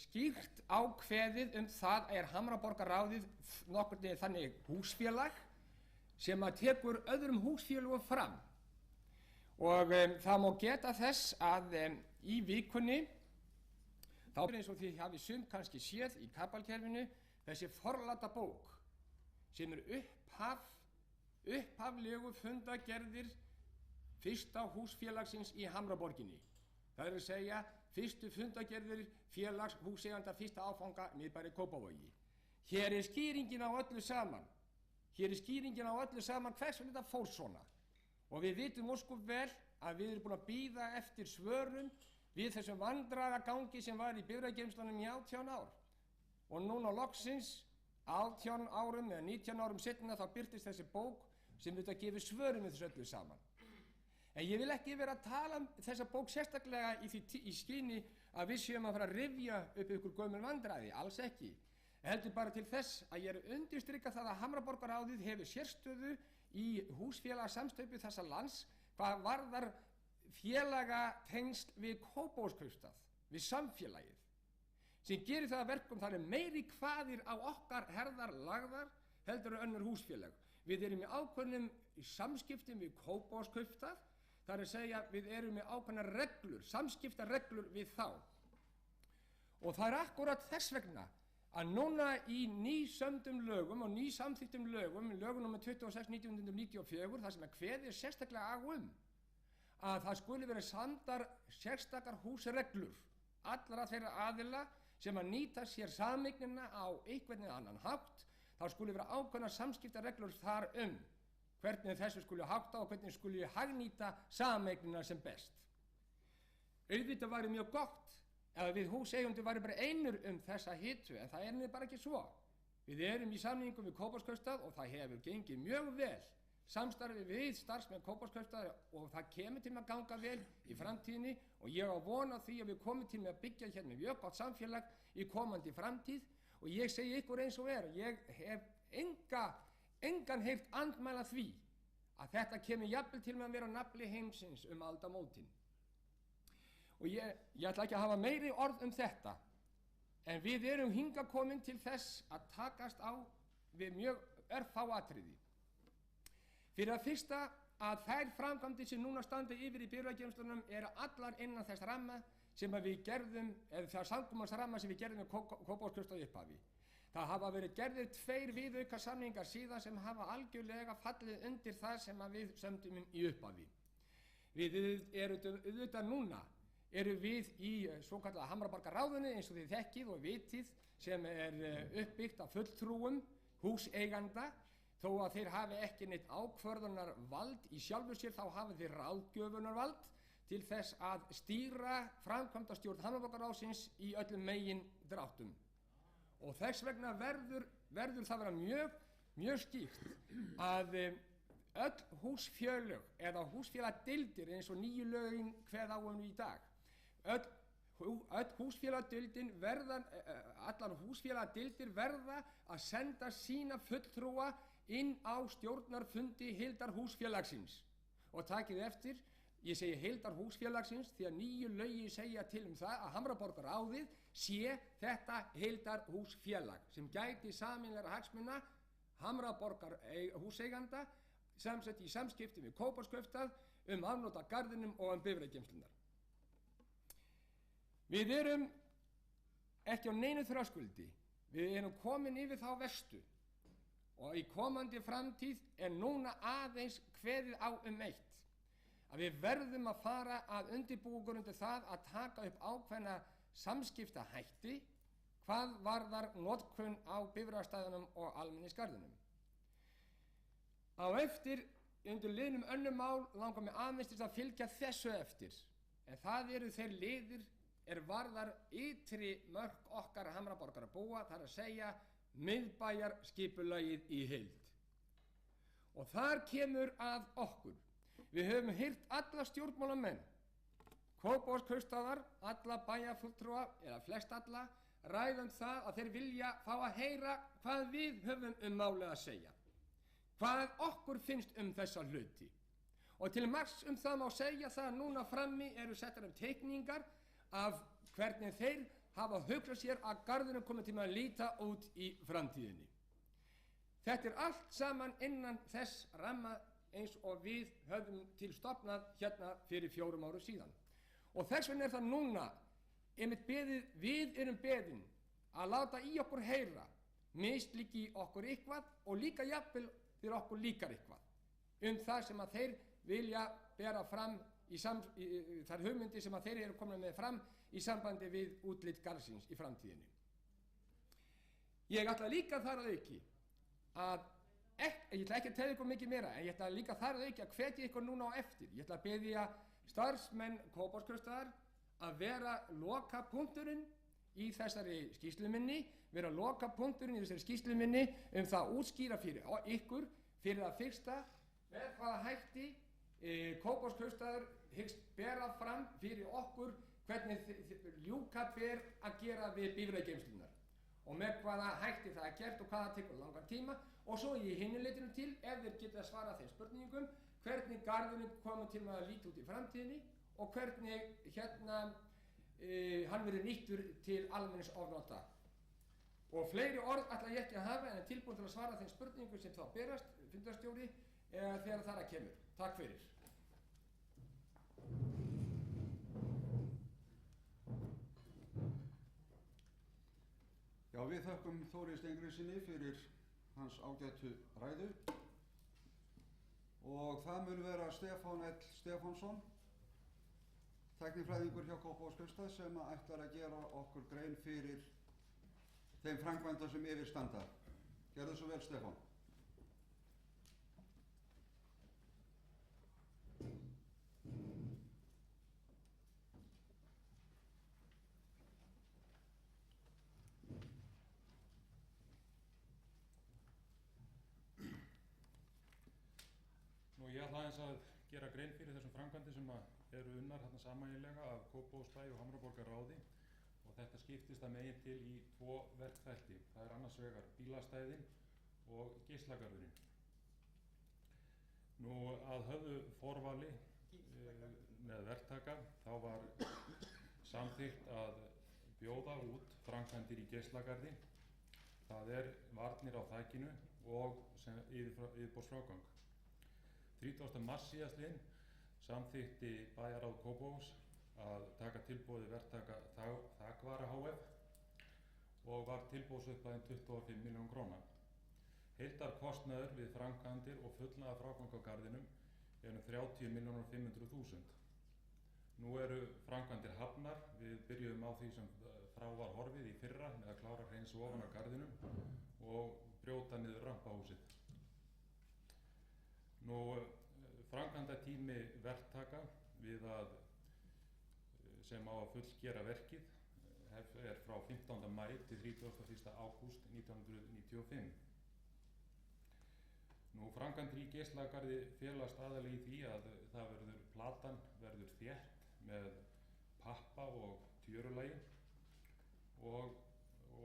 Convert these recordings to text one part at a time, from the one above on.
skýrt ákveðið það Hamraborgarráðið nokkurn veginn þannig húsfélag sem tekur öðrum húsfélögum fram. Og það má geta þess að í vikunni þá eins og þið hafið sum kannski séð í Kapalkerfinu þessi forláta bók sem upphaflegu fundargerðir fyrsta húsfélagsins í Hamraborginni. Það að segja fyrstu fundargerðir félags húseiganda fyrsta áfanga miðbæri Kópavogi. Hér skýringin á öllu saman. Hvers vegna þetta fór svona. Og við vitum ósköp vel að við erum búin að bíða eftir svörum við þessum vandræðagangi sem var í bifreiðageymslunum í 18 ár. Og núna loksins 18 árum eða 19 árum seinna þá birtist þessi bók sem þetta gefur svörum við þessu öllu saman. En ég vil ekki vera að tala þessa bók sérstaklega í skyni að við séum að fara að rifja upp ykkur gömul vandræði, alls ekki. Heldur bara til þess að ég undirstrika það að Hamraborgarráðið hefur sérstöðu í húsfélagasamsteypu þessa lands hvað varðar félagatengsl við Kópavogskaupstað, við samfélagið, sem gerir það að verkum það meiri kvaðir á okkar herðar lagðar heldur en önnur húsfélag. Við erum í ákveðnum samskiptum við Kópavogskaupstað, það að segja við erum með ákveðnar reglur, samskiptareglur við þá. Og það akkúrat þess vegna að núna í nýsömdum lögum og nýsamþykktum lögum nr. 26/1994 þar sem kveðið sérstaklega á að það skuli vera samdar sérstakar húsreglur allra þeirra aðila sem að nýta sér sameignina á einhvern eða annan hátt, þá skuli vera ákveðnar samskiptareglur þar hvernig þessu skuli hátta og hvernig skuli hagnýta sameignina sem best. Auðvitað væri mjög gott ef við húseigendur væri bara einir þessa hitu, en það bara ekki svo. Við erum í samningum við Kópavogskaupstað og það hefur gengið mjög vel samstarfi við starfsmenn Kópavogskaupstað og það kemur til með að ganga vel í framtíðinni og ég á von á því að við komum til með að byggja hérna mjög gott samfélag í komandi framtíð og ég segi ykkur eins og ég hef engan heyrt andmæla því að þetta kemur jafnvel til með að vera nafli heimsins aldamótin. Og ég ætla ekki að hafa meiri orð þetta, en við erum hingað komin til þess að takast á við mjög örfá atriði. Fyrir að fyrsta að þær framkvæmdir sem núna standa yfir í bifreiðageymslunum eru allar innan þess ramma sem við gerðum, eða það samkomulagsramma sem við gerðum með Kópavogskaupstað í upphafi. Það hafa verið gerðir 2 viðaukasamningar síðan sem hafa algjörlega fallið undir það sem við sömdum í upphafi. Við erum núna við í svokallaða Hamraborgarráðinu eins og þið þekkið og vitið sem uppbyggt af fulltrúum húseiganda. Þó að þeir hafi ekki neitt ákvörðunarvald í sjálfu sér þá hafi þeir ráðgjöfunarvald til þess að stýra framkvæmdastjórn Hamraborgarráðsins í öllum megindráttum. Og þess vegna verður það vera mjög skýrt að öll húsfélög eða húsfélagadeildir eins og nýju lögin kveða á í dag, allar húsfélagadeildir verða að senda sína fulltrúa inn á stjórnarfundi heildarhúsfélagsins. Og takið eftir, ég segi heildarhúsfélagsins því að nýju lögin segja til það að Hamraborgarráðið sé þetta heildarhúsfélag sem gæti sameiginlegra hagsmuna Hamraborgar húseiganda samsett í samskipti við Kópavogskaupstað afnot af garðinum og bifreiðageymslurnar. Við erum ekki á neinu þröskuldi, við erum komin yfir þá verstu og í komandi framtíð núna aðeins kveðið á eitt, að við verðum að fara að undirbúa okkur undir það að taka upp ákveðna samskiptahætti hvað varðar notkun á bifreiðastæðunum og almenningsgarðinum. Á eftir, undir liðnum önnur mál, langar mig aðeins til að fylgja þessu eftir, en það eru þeir liðir varðar ytri mörk okkar Hamraborgarbúa, það að segja miðbæjarskipulagið í heild. Og þar kemur að okkur. Við höfum heyrt alla stjórnmálamenn, Kópavogskaupstaðar, alla bæjarfulltrúa, eða flest alla, ræða það að þeir vilja fá að heyra hvað við höfum málið að segja. Hvað okkur finnst þessa hluti. Og til marks það má segja það að núna frammi eru settar teikningar af hvernig þeir hafa hugsað sér að garðurinn komi til að líta út í framtíðinni. Þetta allt saman innan þess ramma eins og við höfum til stofnað hérna fyrir 4 árum síðan. Og þess vegna það núna, við erum beðin að láta í okkur heyra, mislíki okkur eitthvað og líka jafnvel þegar okkur líkar eitthvað það sem að þeir vilja bera fram þær hugmyndir sem að þeir eru komin með fram í sambandi við útlit garðsins í framtíðinni. Ég ætla líka þar að auki ég ætla ekki að tefja ykkur mikið meira, en ég ætla líka þar að auki að hvetja ykkur núna á eftir. Ég ætla að biðja starfsmenn Kópavogskaupstaðar að vera lokapunkturinn í þessari skýrslu minni, vera lokapunkturinn í þessari skýrslu minni það útskýra fyrir ykkur fyrir að fyrsta með hvaða hætti Kópavogskaupstaður hyggst bera fram fyrir okkur hvernig ljúka ber að gera við bifreiðageymslurnar og með hvaða hætti það gert og hvaða tekur langan tíma, og svo í hinu leitinu til, ef þeir geta svara þeim spurningum, hvernig garðurinn komið til að líta út í framtíðinni og hvernig hann verður nýttur til almennings ofnota. Og fleiri orð ætla ég ekki að hafa, en er tilbúin til að svara þeim spurningum sem þá berast, fundarstjóri, þegar þar að kemur. Takk fyrir. Já, við þökkum Þóri Steingrímssyni fyrir hans ágætu ræðu og það mun vera Stefán L. Stefánsson, tæknifræðingur hjá Kópavogskaupstað, sem ætlar að gera okkur grein fyrir þeim framkvæmdum sem yfir standa. Gerðu svo vel, Stefán. Ég ætla aðeins að gera grein fyrir þessum framkvæmdum sem eru unnar hérna sameiginlega af Kópavogsbæ og Hamraborgarráði, og þetta skiptist að megin til í 2 verkþætti. Það annars vegar bílastæðin og geislagarðurinn. Að höfðu forvali með verktaka þá var samþykkt að bjóða út framkvæmdir í geislagarði. Það varnir á þakinu og yfirborðsfrágang. 30. mars síðastliðinn samþykkti bæjarráð Kópavogs að taka tilboði verktaka Þakvara hf. Og var tilboðsupphæðin 25 milljónir króna. Heildarkostnaður við framkvæmdir og fullnaðan frágang á garðinum 30.500.000. Nú eru framkvæmdir hafnar. Við byrjuðum á því sem frá var horfið í fyrra með að klára hreinsu ofan á garðinum og brjóta niður rampahúsið. Framkvæmdatími verktaka við sem á að fullgera verkið frá 15. maí til 31. ágúst 1995. Framkvæmdir í geislagarði felast aðallega í því að platan verður þétt með pappa og tjörulagi og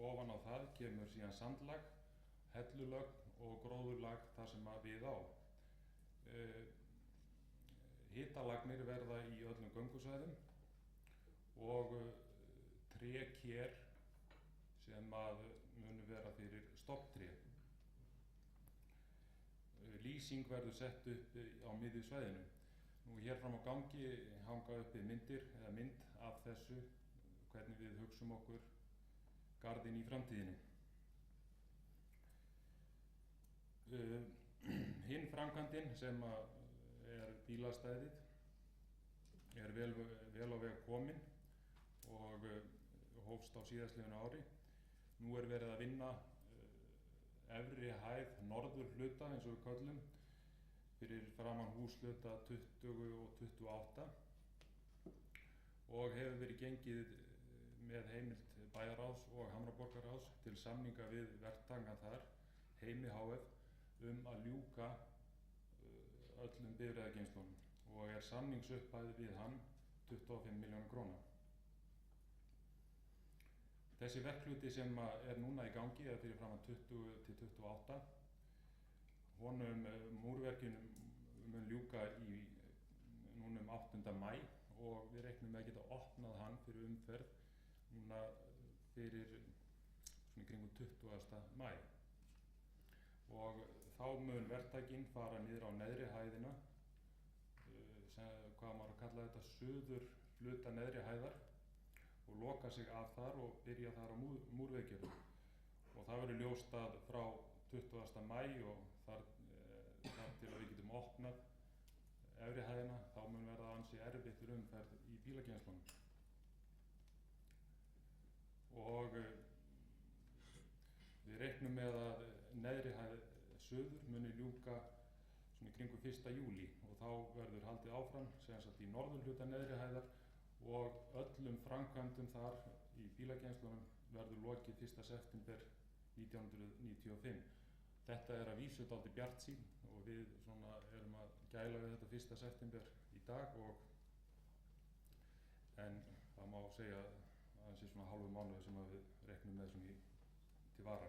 ofan á það kemur síðan sandlag, hellulögn og gróðurlag þar sem við á. Hitalagnir verða í öllum göngusvæðum og tréker sem munu vera fyrir stofntré. Lýsing verður sett upp á miðju svæðinu. Hér fram á gangi hanga uppi myndir eða mynd af þessu, hvernig við hugsum okkur garðinn í framtíðinni. Hinn framkvæmdin sem bílastæðið vel á veg komin og hófst á síðastliðnu ári. Nú verið að vinna efri hæð norðurhluta eins og við köllum fyrir framan húshluta 20 og 28 og hefur verið gengið með heimild bæjarráðs og Hamraborgarráðs til samninga við verktakann þar, Heimi hf. Að ljúka öllum bifreiðageymslunum og samningsupphæð við hann 25 milljónir króna. Þessi verkhluti sem núna í gangi fyrir framan 20 til 28, múrverkinu mun ljúka núna 8. maí og við reiknum með að geta opnað hann fyrir umferð núna kringum 20. maí. Og þá mun verktakinn fara niður á neðri hæðina, hvað maður að kalla þetta, suður hluta neðri hæðar, og loka sig af þar og byrja þar á múrviðgerðum. Og það verður ljóst að frá 20. maí og þar til að við getum opnað efri hæðina, þá mun verða ansi erfitt umferð í bílageymslunum. Og við reiknum með að neðri hæð suður muni ljúka svona í kringum 1. júlí og þá verður haldið áfram sem sagt í norðurhluta neðri hæðar og öllum framkvæmdum þar í bílageymslunum verður lokið 1. september 1995. Þetta er að vísu dálítið bjartsýn og við svona erum að gæla við þetta 1. september í dag en það má segja að það sé svona hálfu mánuði sem við reiknum með svona til vara.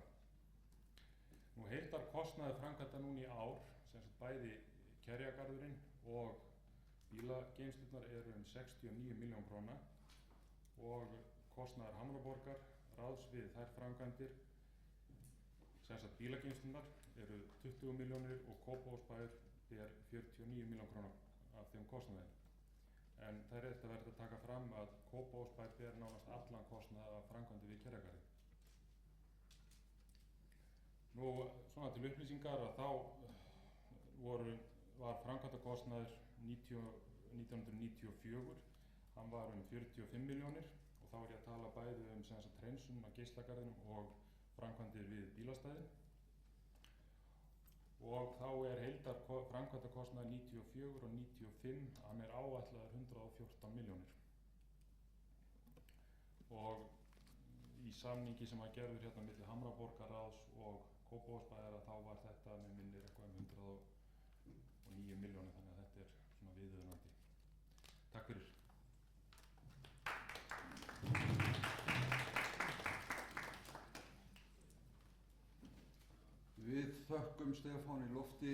Nú heildarkostnaður framkvæmda núna í ár, sem sagt bæði Kerjagarðurinn og bílageymslurnar eru 69 milljón króna og kostnaður Hamraborgar ráðs við þær framkvæmdir, sem sagt bílageymslurnar, eru 20 milljónir og Kópavogsbær ber 49 milljón króna af þeim kostnaði. En það er rétt að verða að taka fram að Kópavogsbær ber nánast allan kostnað af framkvæmdi við Kerjagarði. Nú, svona til upplýsingar að þá var framkvæmdakostnaður 1994, hann var 45 milljónir og þá er ég að tala bæði sem sagt hreinsun á Geislagarðinum og framkvæmdir við bílastæðin. Og þá er heildar framkvæmdakostnaður 94 og 95, hann er áætlaður 114 milljónir. Og í samningi sem að gerður hérna milli Hamraborgarráðs og Kópavogsbæjar þá var þetta með minnir eitthvað 109 milljónir, þannig að þetta er svona viðunandi. Takk fyrir. Við þökkum Stefáni Lofti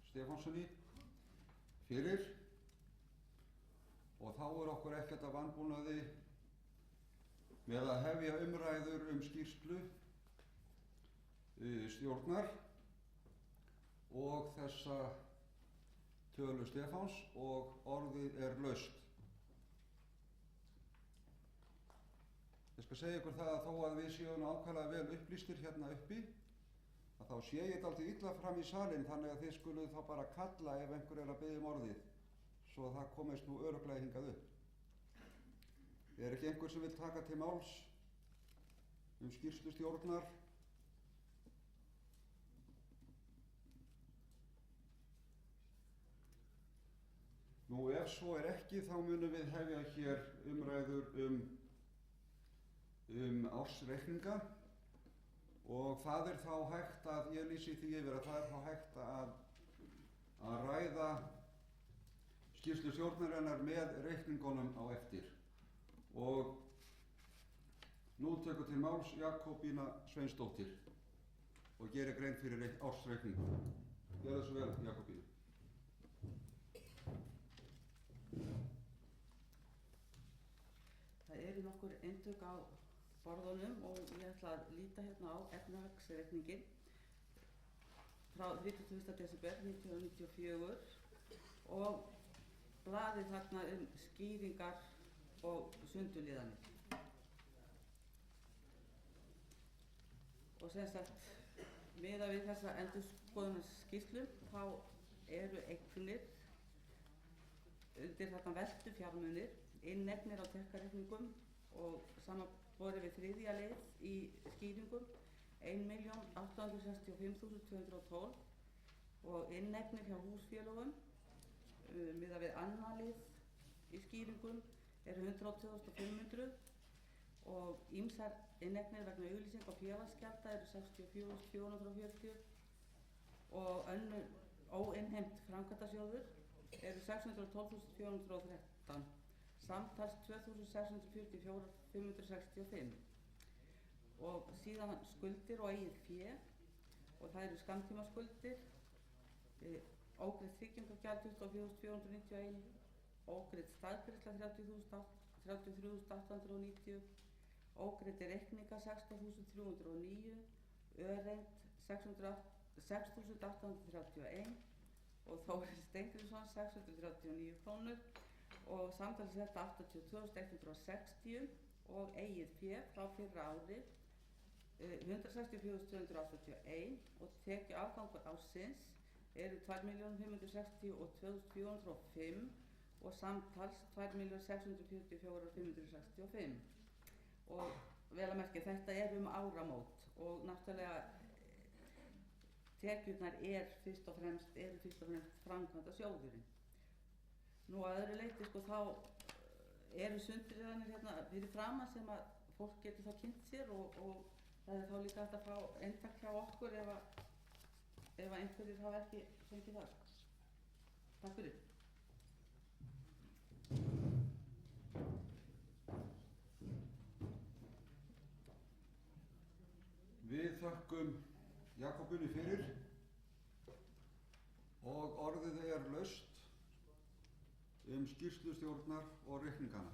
Stefánssoni fyrir og þá er okkur ekkert að vanbúnaði með að hefja umræður skýrslu stjórnar og þessa tölu Stefáns og orðið er laust. Ég skal segja ykkur það að þó að við séum ákaflega vel upplýstir hérna uppi að þá sé ég dálítið illa fram í salinn, þannig að þið skuluð þá bara kalla ef einhver er að biðja orðið svo að það komist nú örugglega hingað upp. Er ekki einhver sem vil taka til máls skýrslu stjórnar? Nú ef svo er ekki þá munum við hefja hér umræður ársreikninga og það er þá hægt að, ég lýsi því yfir að það er þá hægt að ræða skýrslu stjórnarinnar með reikningunum á eftir. Og nú tekur til máls Jakobína Sveinsdóttir og gerir grein fyrir ársreikningu. Gjörðu svo vel, Jakobína. Það eru nokkur eintök á borðunum og ég ætla að líta hérna á efnahagsreikninginn frá 31. desember 1994 og blaðið þarna skýringar og sundurliðanir. Og sem sagt, miðað við þessa endurskoðunarskýrslu þá eru eignir undir þarna veltu fjármunir, innegnir á tekkareikningum og samanborið við þriðja lið í skýringum 1.865.212 og innegnir hjá húsfélögum miðað við annan lið í skýringum eru 102.500 og ýmsar innegnir vegna auglýsinga og félagsgjalda eru 64.440 og önnur óinnheimt framkvæmdasjóður eru 612.413, samtals 2.644.565 og síðan skuldir og eigið fé og það eru skammtímaskuldir, ógreitt tryggingagjald 24.491, ógreitt staðgreiðsla 33.890 ógreiddir reikningar 16.309, öreind 6.831 og Þórir Steingrímsson 639 krónur og samtals þetta 82.160 og eigið fé frá fyrra ári 164.281 og tekjuafgangur ársins eru 2.562.405 og samtals 2.644.565 og vel að merkja þetta áramót og náttúrulega tekjurnar eru fyrst og fremst framkvæmdasjóðurinn. Nú að öðru leyti sko þá eru sundurliðanir hérna fyrir framan sem að fólk getur þá kynnt sér og það er þá líka hægt að fá eintak hjá okkur ef einhverjir hafa ekki fengið það. Takk fyrir. Við þökkum Jakobínu fyrir og orðið laust skýrslustjórnar og reikningana.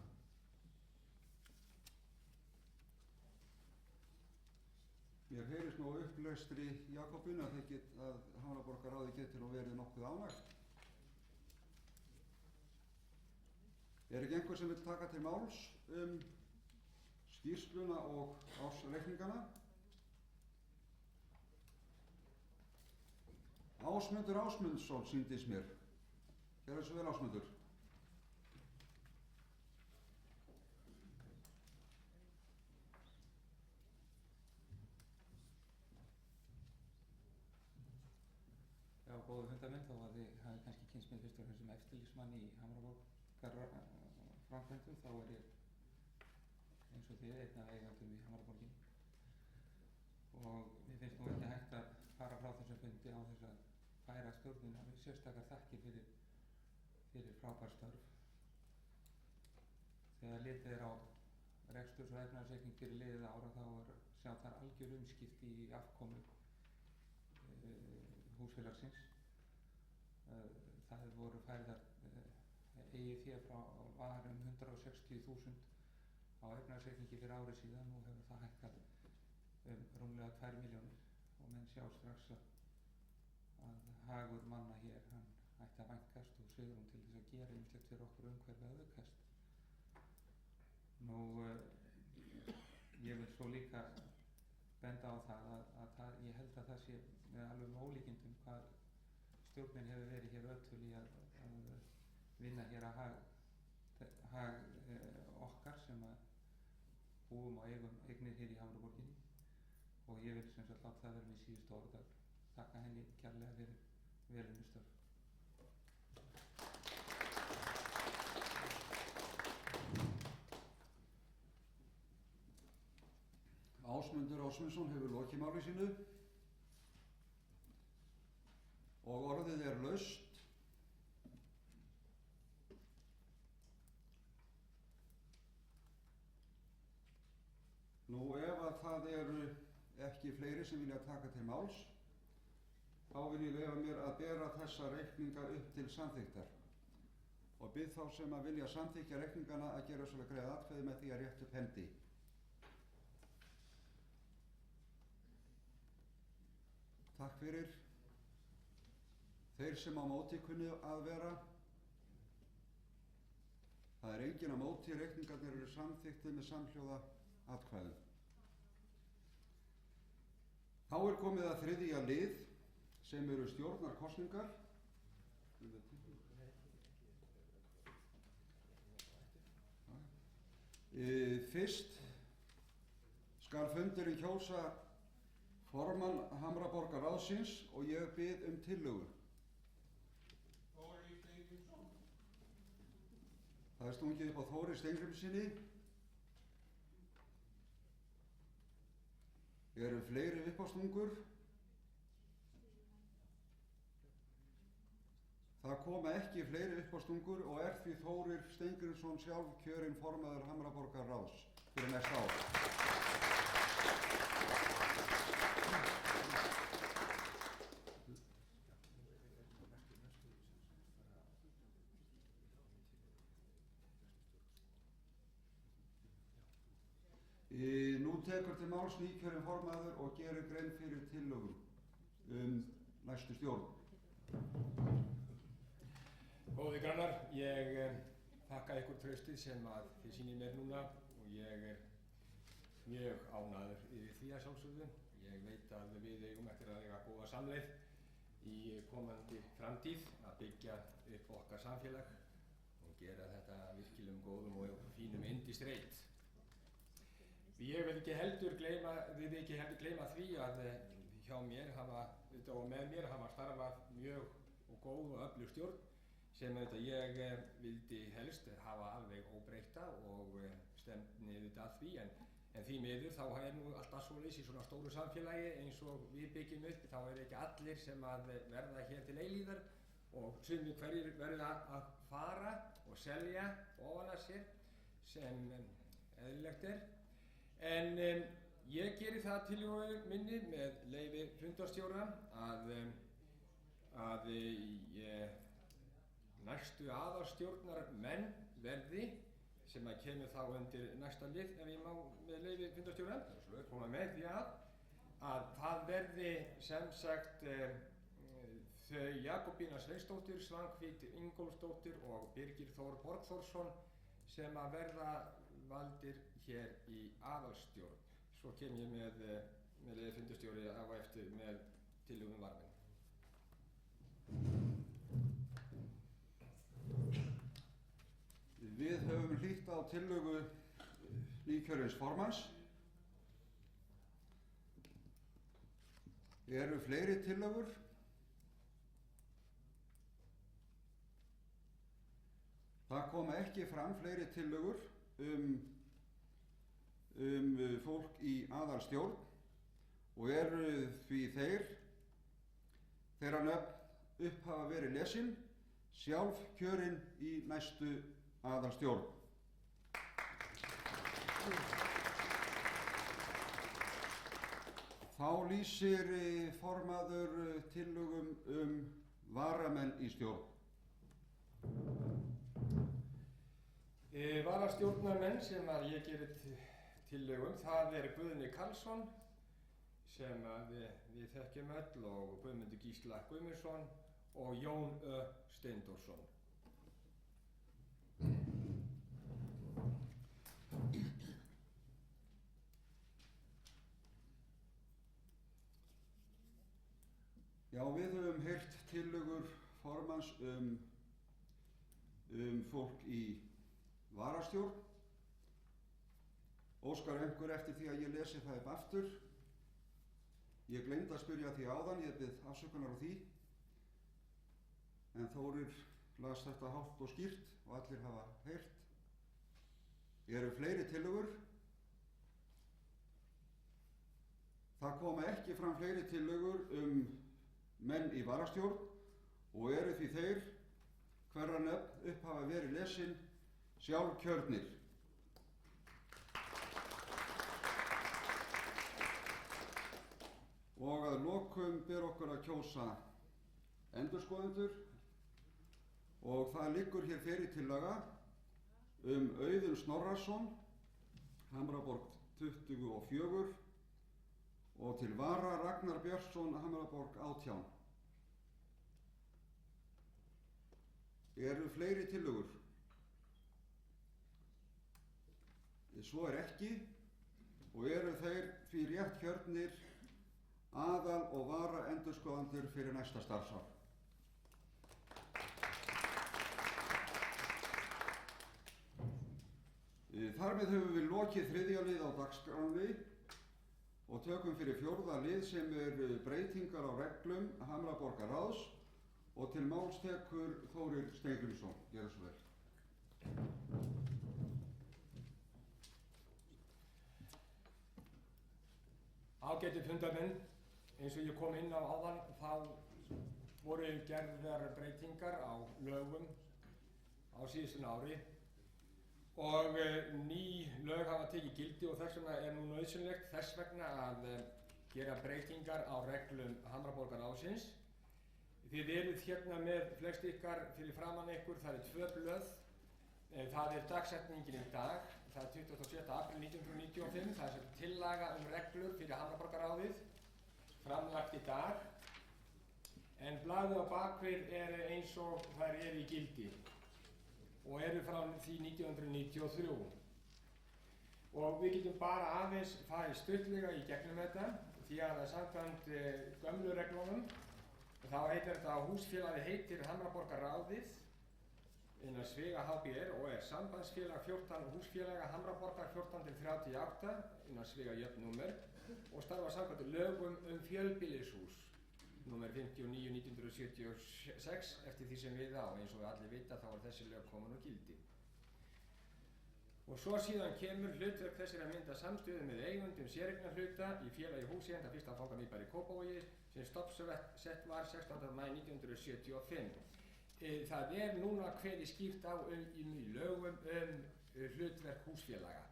Mér heyrist nú upplestri Jakobínu að Hamraborgarráði geti nú verið nokkuð ánægt. Er ekki einhver sem vill taka til máls skýrsluna og ársreikningana? Ásmundur Ásmundsson sýndist mér. Gerðu svo vel, Ásmundur. Já, góðu fundamenn, þó að þið hafi kannski kynst mér fyrst og fremst sem eftirlýsmann í Hamraborgarframkvæmdum, þá er ég eins og þið einn af eigandum í Hamraborginni. Og mér finnst nú ekki hægt að fara frá þessum fundi á þess að færa stjórnin hafi sérstakar þakkir fyrir frábær störf. Þegar litið er á reksturs- og efnahagsreikning fyrir liðið ára þá sjá þar algjör umskipti í afkomu húsfélagsins. Það voru færðar eigið fé frá var 160.000 á efnahagsreikningi fyrir ári síðan. Nú hefur það hækkað rúmlega 2 milljónir og menn sjá strax að hagur manna hér hann ætti að vænkast og svigrúm til þess að gera ýmislegt fyrir okkur umhverfi að aukast. Nú ég vil svo líka benda á það að ég held að það sé með alveg ólíkindum hvað stjórnin hefur verið hér ötul í að vinna hér að hag okkar sem að búum og eigum eignir hér í Hamraborginni og ég vil sem sagt láta það vera með síðustu orð að þakka henni kærlega fyrir velunni störf. Ásmundur Ásmundsson hefur lokið máli sínu og orðið laust. Nú ef að það eru ekki fleiri sem vilja taka til máls, þá vil ég leyfa mér að bera þessa reikninga upp til samþykktar og bið þá sem að vilja samþykkja reikningana að gera svo greiða atkvæði með því að rétta upp hendi. Takk fyrir. Þeir sem á móti kunni að vera. Það er enginn á móti, reikningarnir eru samþykktir með samhljóða atkvæðum. Þá er komið að þriðja lið sem eru stjórnarkosningar. Fyrst skal fundurinn kjósa formann Hamraborgarráðsins og ég bið tillögu. Þórir Steingrímsson. Það er stungið upp á Þóri Steingrímssyni. Eru fleiri uppástungur? Það koma ekki fleiri uppástungur og er því Þórir Steingrímsson sjálf kjörinn formaður Hamraborgarráðs fyrir næsta ár. Nú tekur til máls nýkjörinn formaður og gerir grein fyrir tillögum næstu stjórn. Góði grannar, ég þakka ykkur traustið sem að þið sýnið mér núna og ég er mjög ánægður yfir því að sjálfsögðu. Ég veit að við eigum eftir að eiga góða samleið í komandi framtíð að byggja upp okkar samfélag og gera þetta virkilegum góðum og fínum yndisreit. Ég vil ekki heldur gleyma því að hjá mér og með mér hafa starfað mjög og góð og öflug stjórn sem ég vildi helst hafa alveg óbreytta og stefni að því en því miður þá nú alltaf svoleiðis í svona stóru samfélagi eins og við byggjum upp, þá ekki allir sem að verða hér til eilífðar og sumir hverjir verða að fara og selja ofan að sér sem eðlilegt er. En ég geri það tillögu minni með leyfi fundarstjóra að næstu aðalstjórnarmenn verði, sem að kemur þá undir næsta lið ef ég má með leyfi fundarstjóra, koma með því að það verði sem sagt þau Jakobína Sveinsdóttir, Svanhvít Ingólfsdóttir og Birgir Þór Borgþórsson sem að verða valdir hér í aðalstjórn. Svo kem ég með leyfi fundarstjóri á eftir með tillögum varðmenn. Við höfum hlýtt á tillögu nýkjörins formanns. Eru fleiri tillögur? Það koma ekki fram fleiri tillögur fólk í aðalstjórn og eru því þeirra nöfn upp hafa verið lesin sjálf kjörin í næstu aðalstjórn. Þá lýsir formaður tillögum varamenn í stjórn. Varastjórnarmenn sem að ég gerir tillögum, það Guðni Karlsson sem við þekkjum öll og Guðmundur Gísla Guðmundsson og Jón Ö. Steindorsson. Já, við höfum heyrt tillögur formanns fólk í varastjórn. Óskar einhver eftir því að ég lesi það upp aftur. Ég gleymdi að spyrja því áðan, ég bið afsökunar á því. En Þórir las þetta hátt og skýrt og allir hafa heyrt. Eru fleiri tillögur? Það koma ekki fram fleiri tillögur menn í varastjórn og eru því þeir hverra nöfn upp hafa verið lesin sjálfkjörnir. Og að lokum ber okkur að kjósa endurskoðendur og það liggur hér fyrir tillaga Auðun Snorrason, Hamraborg 24 og til vara Ragnar Björnsson, Hamraborg 18. Eru fleiri tillögur? Svo ekki og eru þeir því rétt kjörnir aðal- og vara endurskoðendur fyrir næsta starfsár. Þar með höfum við lokið 3. lið á dagskránni og tökum fyrir 4. lið sem breytingar á reglum Hamraborgarráðs og til máls tekur Þórir Steingrímsson. Gjörðu svo vel. Ágætu fundarmenn, eins og ég kom inn á áðan, þá voru gerðar breytingar á lögum á síðustu ári og ný lög hafa tekið gildi og þess vegna nú nauðsynlegt þess vegna að gera breytingar á reglum Hamraborgarráðsins. Þið eruð hérna með flest ykkar fyrir framan ykkur, það 2 blöð Það er dagsetningin í dag, það er 27. apríl 1995, það er tillaga reglur fyrir Hamraborgarráðið, framlagt í dag, en blaðið á bakvið er eins og þær eru í gildi og eru frá því 1993. Og við getum bara aðeins farið stuttlega í gegnum þetta, því að samkvæmt gömlu reglunum þá heitir þetta húsfélagið heitir Hamraborgarráðið innan Svega HBR og er sambandsfélag 14 húsfélaga Hamraborgar 14-38 innan Svega jöfnnúmer og starfa samkvæmt lögum fjölbýlishús númer 59/1976 eftir því sem við á. Eins og við allir vita þá er þessi lög komin úr gildi. Og svo síðan kemur hlutverk þessir að mynda samstöðu með eigundum séreignarhluta í félagi húseigenda fyrsta fanga Miðbær í Kópavogi sem stofnsett var 16. maí 1975. Það er núna kveðið skýrt á í lögum hlutverk húsfélaga.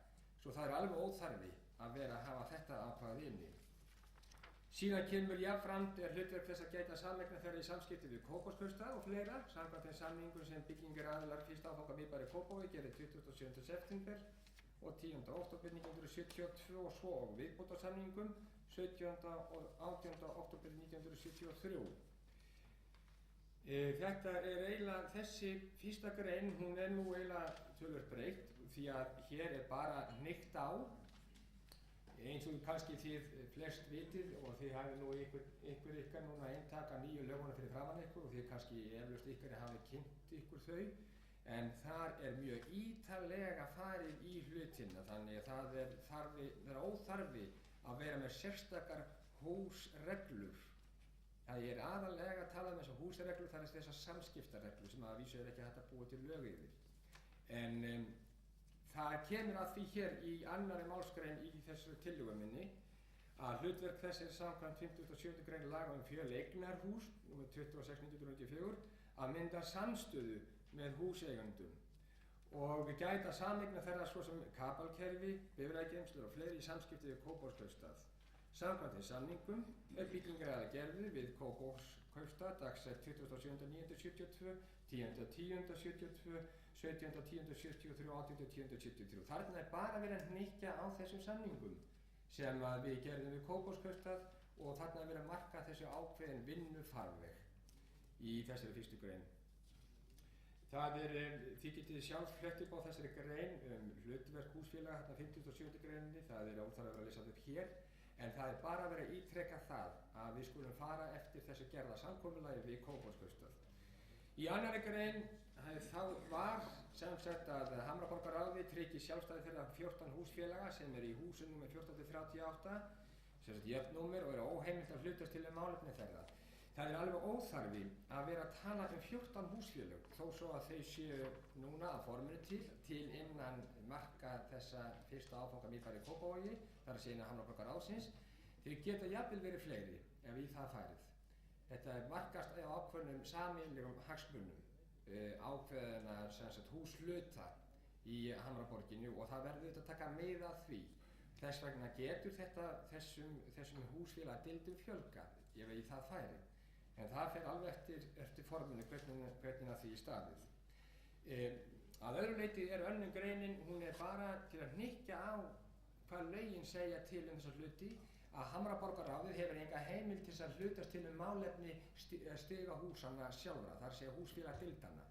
Svo það er alveg óþarfi að vera að hafa þetta ákvæði inni. Síðan kemur jafnframt hlutverk þess að gæta sameignar þeirra í samskipti við Kópavogskaupstað og fleira, samkvæmt þeim samningum sem byggingaraðilar fyrsta áfanga Miðbær í Kópavogi gerði 27. september og 10. október 1972 og svo og viðbótarsamningum 17. og 18. október 1973. Þetta er eiginlega, þessi fyrsta grein, hún er nú eiginlega töluvert breytt því að hér er bara hnykkt á eins og kannski þið flest vitið og þið hafið nú ykkur ykkar núna eintaka nýju löguna fyrir framan ykkur og þið kannski eflaust ykkar hafið kynnt ykkur þau en þar er mjög ítarlega farið í hlutina þannig að það er óþarfi að vera með sérstakar húsreglur. Það er aðallega að tala um þessar húsreglur, það er þessar samskiptareglur sem að vísu er ekki hægt að búa til lög yfir. En það kemur að því hér í annarri málsgrein í þessu tillögu minni að hlutverk þess er samkvæmt 57. grein laga fjöleignarhús nr. 26/1994 að mynda samstöðu með húseigendum og gæta sameignar þeirra svo sem kapalkerfi, bifreiðageymslur og fleiri í samskipti við Kópavogskaupstað. Samkvæmt þeim samningum er byggingaraðilar gerðu við Kópavogskaupstað dagsett 27.9.72, 10.10.72, 17.10.73 og 18.10.73. Þarna er bara verið að hnykkja á þessum samningum sem við gerðum við Kópavogskaupstað og þarna er verið að marka þessu ákveðin vinnufarveg í þessari fyrstu grein. Það er, þið getið sjálf flett upp á þessari grein hlutverk húsfélaga, hérna 57. greininni, það er óþarfi að vera að lesa upp hér, en það er bara verið að ítrekka það að við skulum fara eftir þessu gerða samkomulagi við Kópavogskaupstað. Í annarri grein þá var sem sagt að Hamraborgarráðið tryggi sjálfstæði þeirra 14 húsfélaga sem er í húsum nr. 14-38, sem sagt jöfnnúmer og eru óheimilt að hlutast til málefni þeirra. Það er alveg óþarfi að vera að tala 14 húsfélög þó svo að þau séu núna að forminu til innan marka þessa fyrsta áfanga Miðbær í Kópavogi, þar að segja innan Hamraborgarráðsins. Þeir geta jafnvel verið fleiri ef í það færið. Þetta er markast á ákveðnum sameiginlegum hagsmunum, ákveðna húshluta í Hamraborginni og það verður þetta að taka mið af því. Þess vegna getur þetta þessum húsfélagadeildum fjölgað ef í það færið. En það fer alveg eftir forminu hvernig að því staðið. Að öðru leyti er önnur greinin, hún er bara til að hnykkja á hvað lögin segja til þessa hluti að Hamraborgarráðið hefur enga heimild til að hlutast til málefni stigahúsanna sjálfra, þar segja húsfélagadeildanna.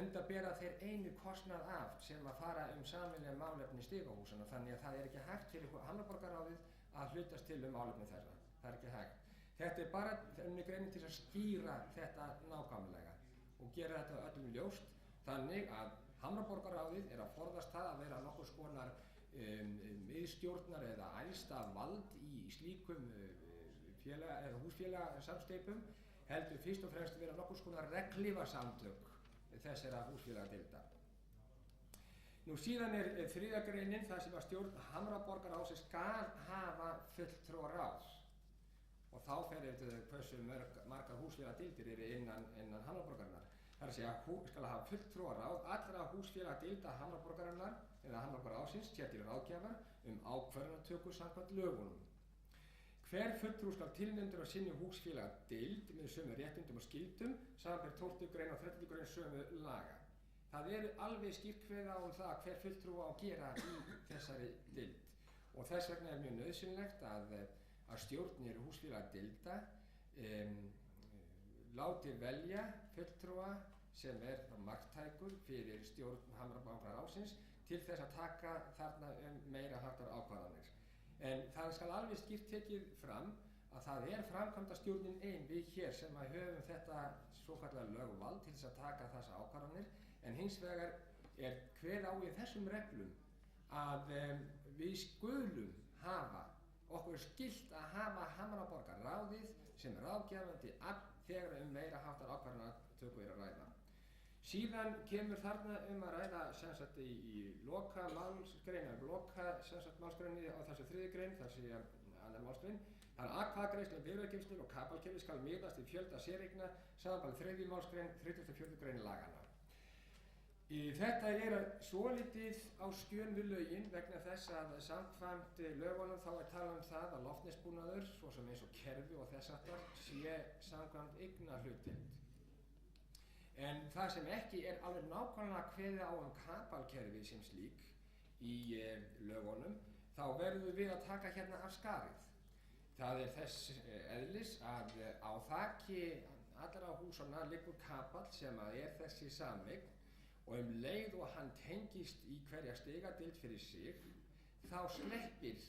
Enda bera þeir einu kostnað af sem að fara sameiginleg málefni stigahúsanna, þannig að það er ekki hægt fyrir Hamraborgarráðið að hlutast til málefni þeirra. Það er ekki hægt. Þetta er bara önnur greinin til að skýra þetta nákvæmlega og gera þetta öllum ljóst þannig að Hamraborgarráðið er að forðast það að vera nokkurs konar miðstjórnar eða æðsta vald í slíkum húsfélagasamsteypum heldur fyrst og fremst vera nokkurs konar regnhlífarsamtök þessara húsfélagadeilda. Nú síðan er þriðja greinin þar sem að stjórn Hamraborgarráðsins skal hafa fulltrúaráð og þá fer eftir hversu margar húsfélagadeildir eru innan Hamraborgarinnar. Það er að segja skal hafa fulltrúaráð allra húsfélagadeilda Hamraborgarinnar eða Hamraborgarráðsins sér til ráðgjafar ákvörðunartöku samkvæmt lögunum. Hver fulltrú skal tilnefndur af sinni húsfélagadeild með sömu réttindum og skyldum samanber 12. grein og 13. grein sömu laga. það eru alveg skýrt kveðið á það hver fulltrúi á að gera í þessari deild og þess vegna er mjög nauðsynlegt að stjórnir húsfélagsdeilda láti velja fulltrúa sem þá marktækur fyrir stjórn Hamraborgarráðsins til þess að taka þarna meira háttar ákvarðanir. En það skal alveg skýrt tekið fram að það er framkvæmdastjórnin ein við hér sem að höfum þetta svokallaða lögvald til þess að taka þessa ákvarðanir, en hins vegar er kveðið á í þessum reglum að við skulum hafa, okkur er skylt að hafa Hamraborgarráðið sem ráðgefandi afl þegar meira háttar ákvarðanatöku er að ræða. Síðan kemur þarna að ræða sem sagt í loka málsgrein, málsgreinni á þessu 3. grein, þar sé annar málsgrein. Það er atkvæðagreiðsla bifreiðageymslur og kapalkerfi skal miðast við fjölda séreigna samanber 3. málsgrein 34. grein laganna. Þetta er svolítið á skjön við lögin vegna þess að samkvæmt lögunum þá er talað það að loftnesbúnaður, svo sem eins og kerfi og þess aftar, sé samkvæmt eignarhlutdeild. En það sem ekki er alveg nákvæmlega kveðið á kapalkerfi sem slík í lögunum, þá verðum við að taka hérna af skarið. Það er þess eðlis að á þaki allra húsanna liggur kapall sem er þessi sameign og leið og hann tengist í hverja stigadeild fyrir sig, þá sleppir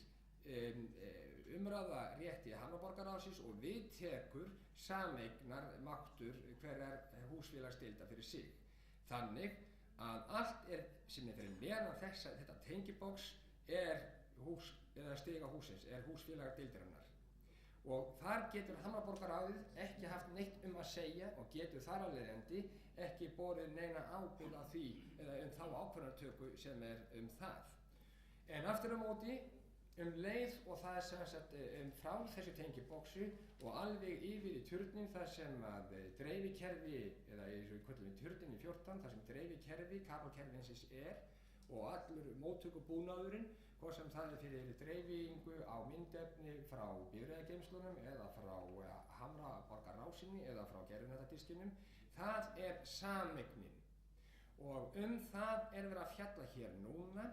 umræða rétti Hamraborgarráðsins og við tekur sameignar máttur hverjar húsfélagsdeilda fyrir sig. Þannig að allt sem er fyrir meðan þetta tengibox eða stiga húsins er húsfélagsdeildarinnar. Og þar getur Hamraborgarráðið ekki haft neitt að segja og getur þar af leiðandi ekki borið neina ábyrgð á því eða þá ákvörðunartöku sem er það. En aftur á móti leið og það er sem sagt frá þessu tengiboxu og alveg yfir í turnin þar sem að dreifikerfi, eða eins og við köllum turnin í 14, þar sem dreifikerfi, kapalkerfisins og allur móttökubúnaðurinn, hvort sem það er fyrir dreifingu á myndefni frá bifreiðageymslunum eða frá Hamraborgarráðsinni eða frá gerðunartadiskinum, það er sameignin. Og það er verið að fjalla hér núna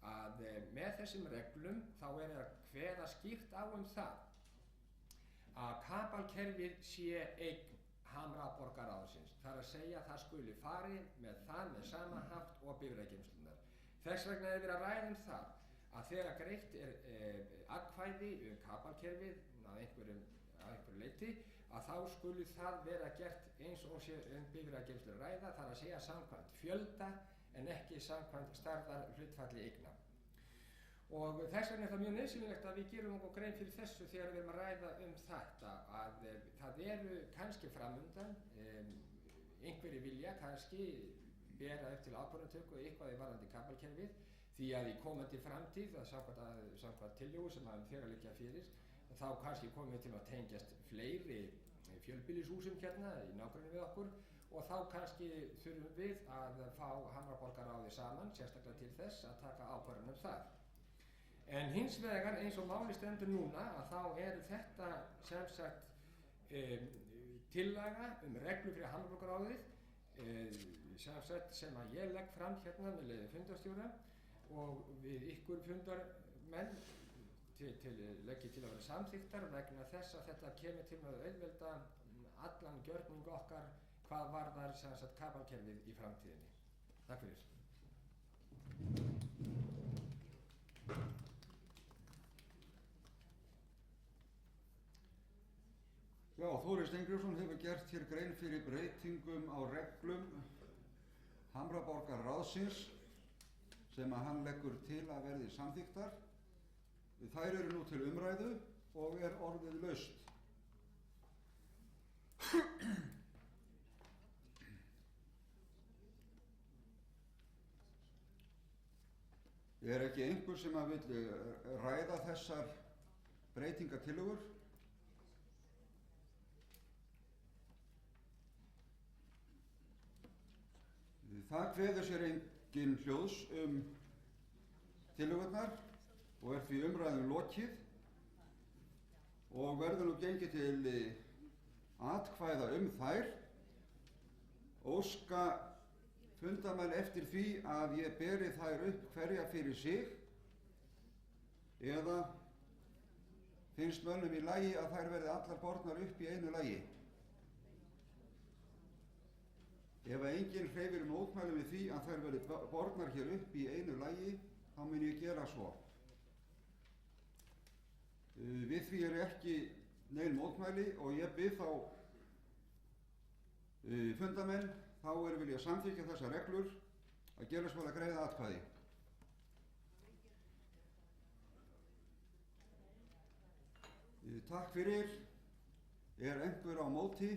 að með þessum reglum þá er að kveða skýrt á það að kapalkerfið sé eign Hamraborgarráðsins. Það er að segja að það skuli fari með sama hátt og bifreiðageymslurnar. Þess vegna er verið að ræða það að þegar greitt atkvæði kapalkerfið að einhverju leyti, að þá skuli það vera gert eins og sé bifreiðageymslur ræða, það er að segja samkvæmt fjölda en ekki samkvæmt stærðar hlutfalli eigna. Og þess vegna er það mjög nauðsynlegt að við gerum okkur grein fyrir þessu þegar við erum að ræða þetta, að það eru kannski framundan, einhverjir vilja kannski bera upp til ákvörðunartöku eitthvað í varðandi kapalkerfið, því að í komandi framtíð, samkvæmt tillögu sem þegar liggja fyrir, þá kannski komum við til að tengjast fleiri fjölbýlishúsum hérna í nágrenni við okkur og þá kannski þurfum við að fá Hamraborgarráðið saman, sérstaklega til þess að taka ákvörðun það. En hins vegar eins og máli stendur núna að þá er þetta sem sagt tillaga reglu fyrir Hamraborgarráðið sem að ég legg fram hérna með leyfi fundarstjóra og við ykkur fundarmenn leggi til að vera samþykktar vegna þess að þetta kemur til að auðvelda allan gjörning okkar hvað varðar sem sagt kapalkerfið í framtíðinni. Takk fyrir. Já, Þórir Steingrímsson hefur gert hér grein fyrir breytingum á reglum Hamraborgarráðsins sem að hann leggur til að verði samþykktar. Þær eru nú til umræðu og er orðið laust. Er ekki einhver sem að vill ræða þessar breytingatillögur? Það kveður sér engin hljóðs tillögurnar og er því umræðum lokið og verður nú gengið til atkvæða þær. Óska fundamenn eftir því að ég beri þær upp hverja fyrir sig, eða finnst mönnum í lagi að þær verði allar bornar upp í einu lagi? Ef enginn hreyfir mótmælum við því að þær verði bornar hér upp í einu lagi, þá mun ég gera svo. Við því ekki nein mótmæli og ég bið þá fundamenn, þá vilja samþykkja þessar reglur, að gera svo að greiða atkvæði. Takk fyrir. Er einhver á móti?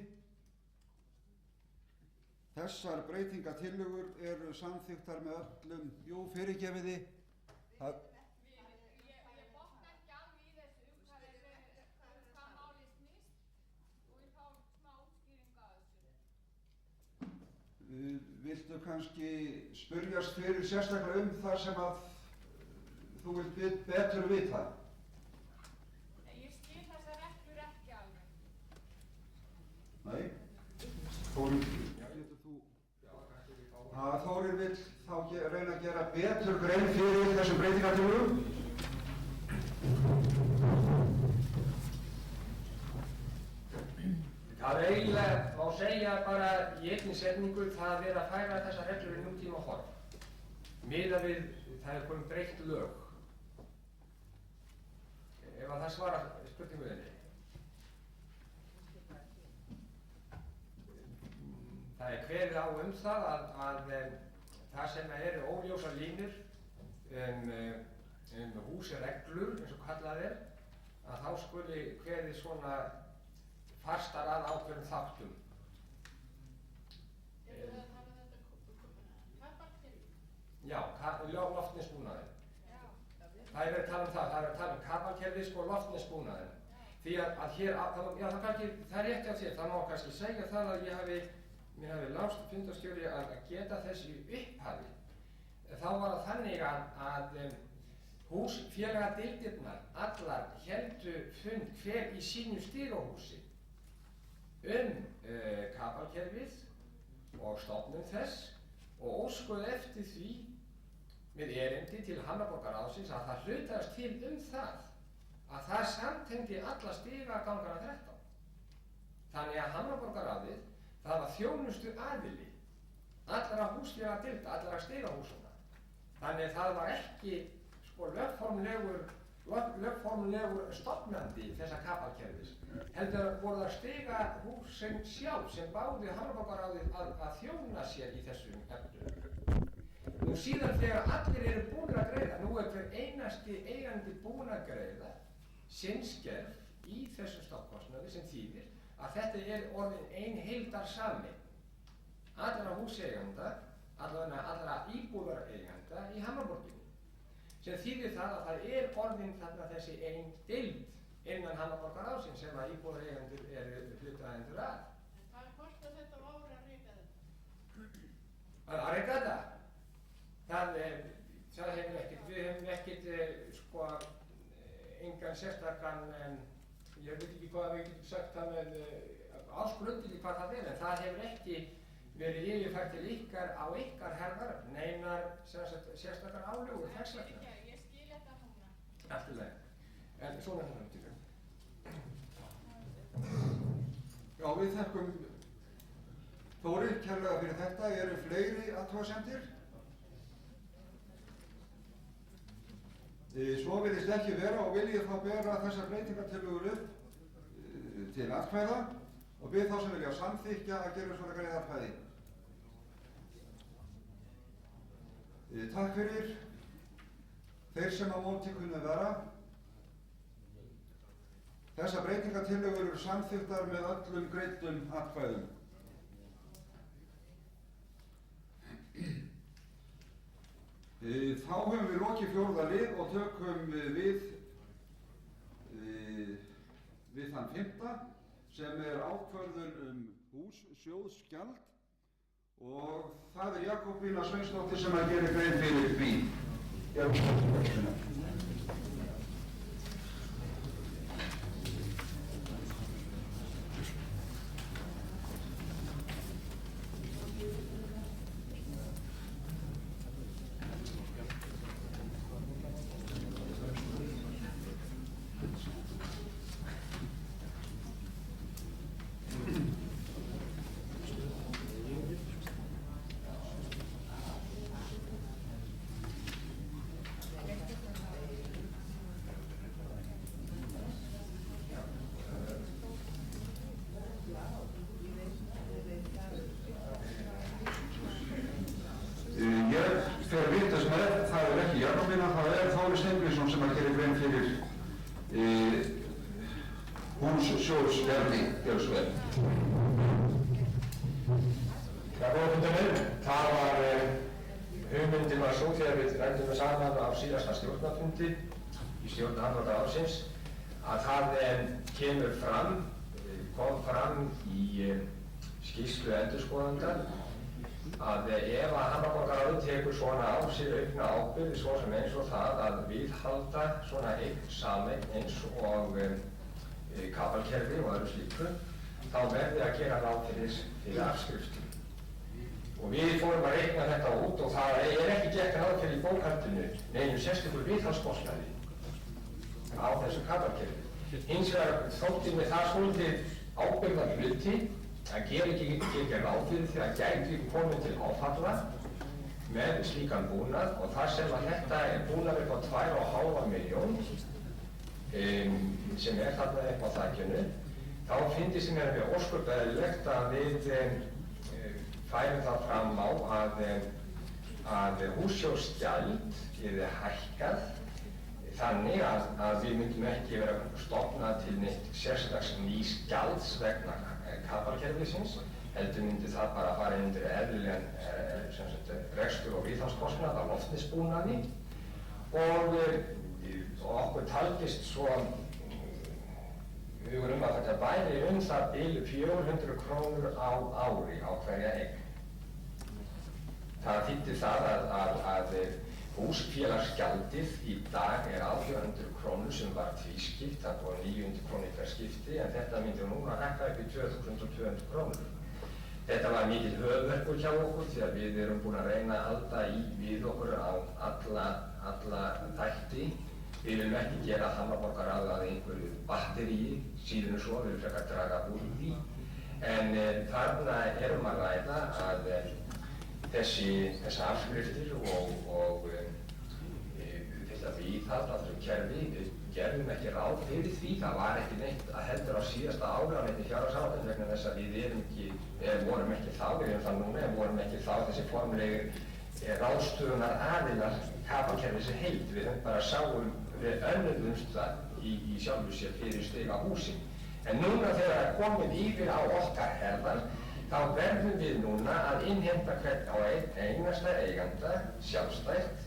Þessar breytingatillögur eru samþykktar með öllum. Jú, fyrirgefiði. Það Ég botna ekki alveg í þessu hvað málið snýst og ég fá smá útskýringu á þessu. Viltu kannski spyrjast fyrir sérstaklega það sem að þú vilt betur vita? Ég skil þessar reglur ekki alveg. Nei? Þórir, Þórir vill þá reyna að gera betur grein fyrir þessum breytingatillögum. Það eiginlega má segja bara í einni setningu, það að færa þessar reglur í nútíma form. Miðað við það komið breytt lög. Ef að það svarar spurningunni. Það kveðið á það að það sem eru óljósar línur húsreglur, eins og kallað að þá skuli kveðið svona fastar að ákveðnum þáttum. Eru það að tala þetta kaparkerfi? Já, loftnesbúnaðinn. Já. Það er verið að tala um það, það er verið að tala um kaparkerfi og loftnesbúnaðinn. Því að hér, það er rétt á þér, það má kannski segja það að mér hafi lást fundarstjóri að geta þess í upphafi. Þá var það þannig að húsfélagadeildirnar allar héldu fund hver í sínu stigahúsi kapalkerfið og stofnun þess og óskuðu eftir því með erindi til Hamraborgarráðsins að það hlutaðist til það að það samtengdi alla stigagangana 13. Þannig að Hamraborgarráðið, það var þjónustu aðili allra húsfélagadeilda, allra stigahúsuna. Þannig að það var ekki lögformlegur stofnandi þessa kapalkerfis. Heldur voru það stigahúsin sjálf sem báðu Hamraborgarráðið að þjóna sér í þessum efnum. Nú síðan þegar allir eru búnir að greiða, nú hver einasti eigandi búinn að greiða sinn skerf í þessum stofnkostnaði sem þýðir að þetta orðin ein heildarsameign allra húseigenda, allra íbúðareigenda í Hamraborginni. Sem þýðir það að það orðin þarna þessi ein deild innan Hamraborgarráðsins sem að íbúðareigendur eru hlutaðendur að. En hvað kostar þetta ára að reyka þetta? Að reyka þetta? Það hefur ekkert, við hefum ekkert engan sérstakann, ég veit ekki hvað við getum sagt það með áskrundið hvað það en það hefur ekki verið yfirfært til ykkar á ykkar herðar neinar sérstakar álögur þess vegna. Ég skil þetta núna. Allt í lagi. En svona er það um tíma. Já, við þekkum Þórir kærlega fyrir þetta. Eru fleiri athugasemdir? Svo virðist ekki vera og vil ég þá bera þessar breytingartillögur upp til atkvæða og bið þá sem vilja samþykkja að gera svona greið atkvæði. Takk fyrir. Þeir sem á móti kunnu vera. Þessar breytingartillögur eru samþykktar með öllum greiddum atkvæðum. Þá höfum við lokið 4. lið og tökum við þann 5. sem ákvörðun hússjóðsgjald og það Jakobína Sveinsdóttir sem að gera grein fyrir því. Þóri Steingrímsson sem að gera grein fyrir hússjóðsverði Björnsveg. Það var hugmyndin var svo þegar við ræddum við saman á síðasta stjórnarfundi í stjórn andvarta ársins að það kom fram í skýrslu endurskoðanda að ef að Hamraborgarráð tekur svona á sig aukna ábyrgð svo sem eins og það að viðhalda svona eign sameign eins og kapalkerfi og öðru slíku, þá verði að gera ráð fyrir afskriftum. Og við fórum að reikna þetta út og það ekki gert ráð fyrir í bókhaldinu neinum sérstökur viðhaldskostnaði á þessu kapalkerfi. Hins vegar þótti með það svolítið ábyrgðar hluti að gera ekki ráð fyrir því að gæti komið til áfalla með slíkan búnað og þar sem að þetta búnað upp á 2,5 milljón sem þarna upp á þakjunu, þá finnst mér að við ósköp eðlilegt að við færum það fram á að hússjóðsgjald yrði hækkað þannig að við myndum ekki vera stofnað til neitt sérstaks nýs gjalds vegna kapalkerfisins, heldur myndi það bara fara undir eðlilegan rekstur og viðhaldskostnað á loftnisbúnaði og okkur taldist svo hugur að þetta væri það bil 400 krónur á ári á hverja eign. Það þýddi það að húsfélagsgjaldið í dag 800 krónur sem var tvískipt, það var 900 krónur per skipti en þetta myndi núna hækka upp í 2200 krónur. Þetta var mikil höfverkur hjá okkur því að við erum búin að reyna að halda við okkur á alla þætti. Við viljum ekki gera Hamraborgarráð að einhverju batteríi, síðan svo við viljum frekar draga úr því. En þarna erum að ræða að þessa afskriftir og þetta viðhald á þessu kerfi, við gerðum ekki ráð fyrir því, það var ekki neitt að heldur á síðasta ári á neitt fjárhagsáætlun vegna þess að við vorum ekki þá, við erum það núna, en vorum ekki þá þessi formlegu ráðstöfunar aðilar kapalkerfið sem heild, við bara sáum við önnuðumst það í sjálfu sér fyrir stiga húsin. En núna þegar það er komið yfir á okkar herðar, þá verðum við núna að innheimta hvern á einasta eiganda sjálfstætt,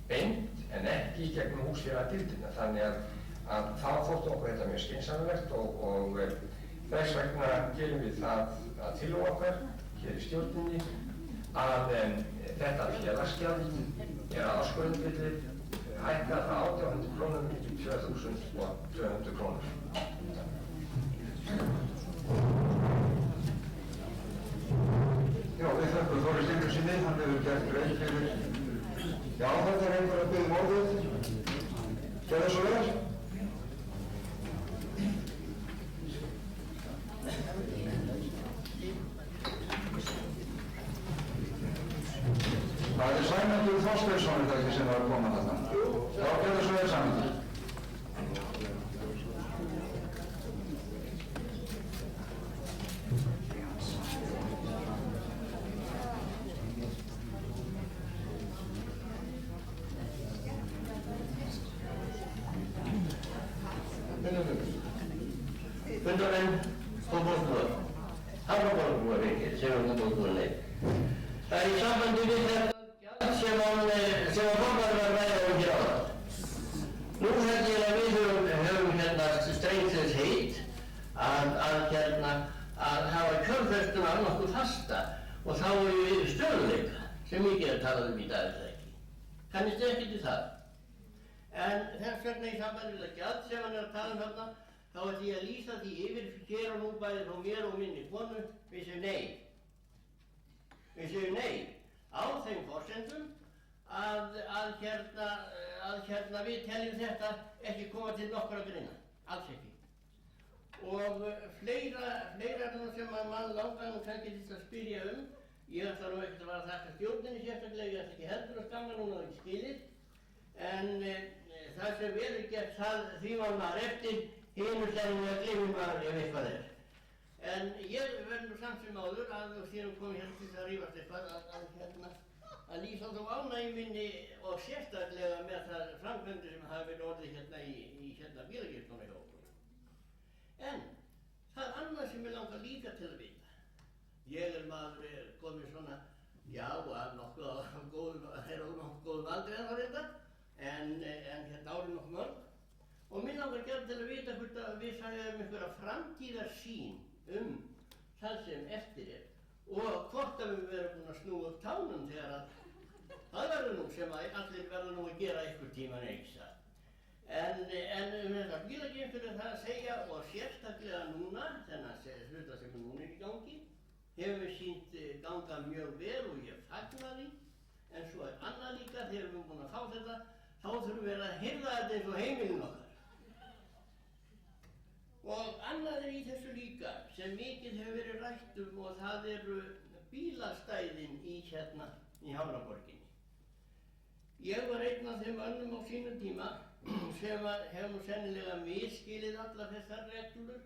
beint, en ekki í gegnum húsfélagadildina. Þannig að þá þóttu okkur þetta mjög skynsamlegt og þess vegna gerum við það að tillögu okkar hér í stjórninni að þetta félagsgjald að ársgrundvelli hækka frá 1800 krónum í 2200 krónur. Já, við þökkum Þóri Steingrímssyni, hann hefur gert grein fyrir. Já, þetta einhver að biðja orðið. Gerðu svo vel. Það Sæmundur Þorsteinsson þetta ekki sem var að koma þarna. Já, gerðu svo vel Sæmundur. Fundarmenn og bóðbúar, Hamraborgarbúar sem var bóðbúarleik. Það í sambandi við þetta gjald sem borgarinn var að ræða hér áðan. Nú held ég að við höfum strengt þess heit að hafa kjölfestuna nokkuð fasta og þá við stöðuleika sem mikið er talað í dag ekki. Kannist ekki til það. En þess vegna í sambandi við þetta gjald sem hann að tala þarna, þá ætti ég að lýsa því yfir hér og nú bæði frá mér og minni konu, við segjum nei. Við segjum nei á þeim forsendum að við teljum þetta ekki koma til nokkra greina, alls ekki. Og fleira sem að mann langar nú kannski til að spyrja ég ætla nú ekkert að vara að þakka stjórninni sérstaklega, ég ætla ekki heldur að skamma núna ekki skilið, en það sem vel gert því var maður eftir, hinur sem að gleymi maður ef eitthvað er. En ég verður nú samt sem áður að og þér komið hérna til að rífast eitthvað að lýsa þá ánægju minni og sérstaklega með þær framkvæmdir sem hafa verið orðið hérna í hérna bílagirkjunni hjá okkur. En það er annað sem ég langar líka til að vita. Ég maður komið svona, já, að nokkuð á góðum aldri en það reyndar, en hérna árið nokkuð mörg. Og mér langar gert til að vita hvort að við sæðum einhverja framtíðarsýn það sem eftir og hvort að við verðum búin að snúa upp tánum þegar að það verður nú sem að allir verður nú að gera einhver tíma neiksa. En þessar bílageymslur það að segja og sérstaklega núna, þennan hluta sem núna í gangi, hefur við sýnt ganga mjög vel og ég fagna því, en svo annað líka þegar við erum búin að fá þetta, þá þurfum við að hirða þetta eins og heimilin okkar. Og annað í þessu líka sem mikið hefur verið rætt og það eru bílastæðin í Hamraborginni. Ég var einn af þeim önnum á sínum tíma sem hefur nú sennilega misskilið allar þessar reglur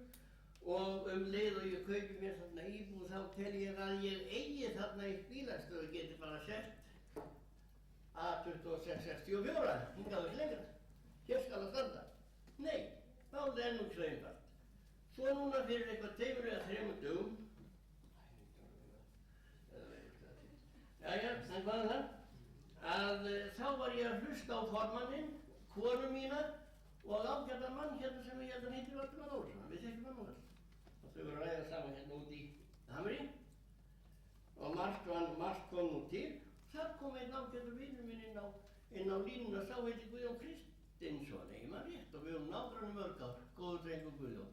og leið og ég kaupi mér þarna íbúð þá tel ég að ég eigi þarna eitt bílastæð og geti bara sett A2664 hingað ekki lengra. Hér skal það standa. Nei, málið er nú svo einfalt. Svo núna fyrir eitthvað 2 eða 3 dögum, jæja, en hvað það? Að þá var ég að hlusta á formanninn, konu mína og ágætan mann hérna sem ég held að heitir Valdimar Ólafsson, við þekkjum hann nú vel. Og þau voru að ræða saman hérna út í Hamri og margt kom nú til. Þar kom einn ágætur vinur minn inn á línuna, sá heiti Guðjón Kristinsson, ekki maður rétt og við vorum nágranni mörg ár, góður drengur Guðjón.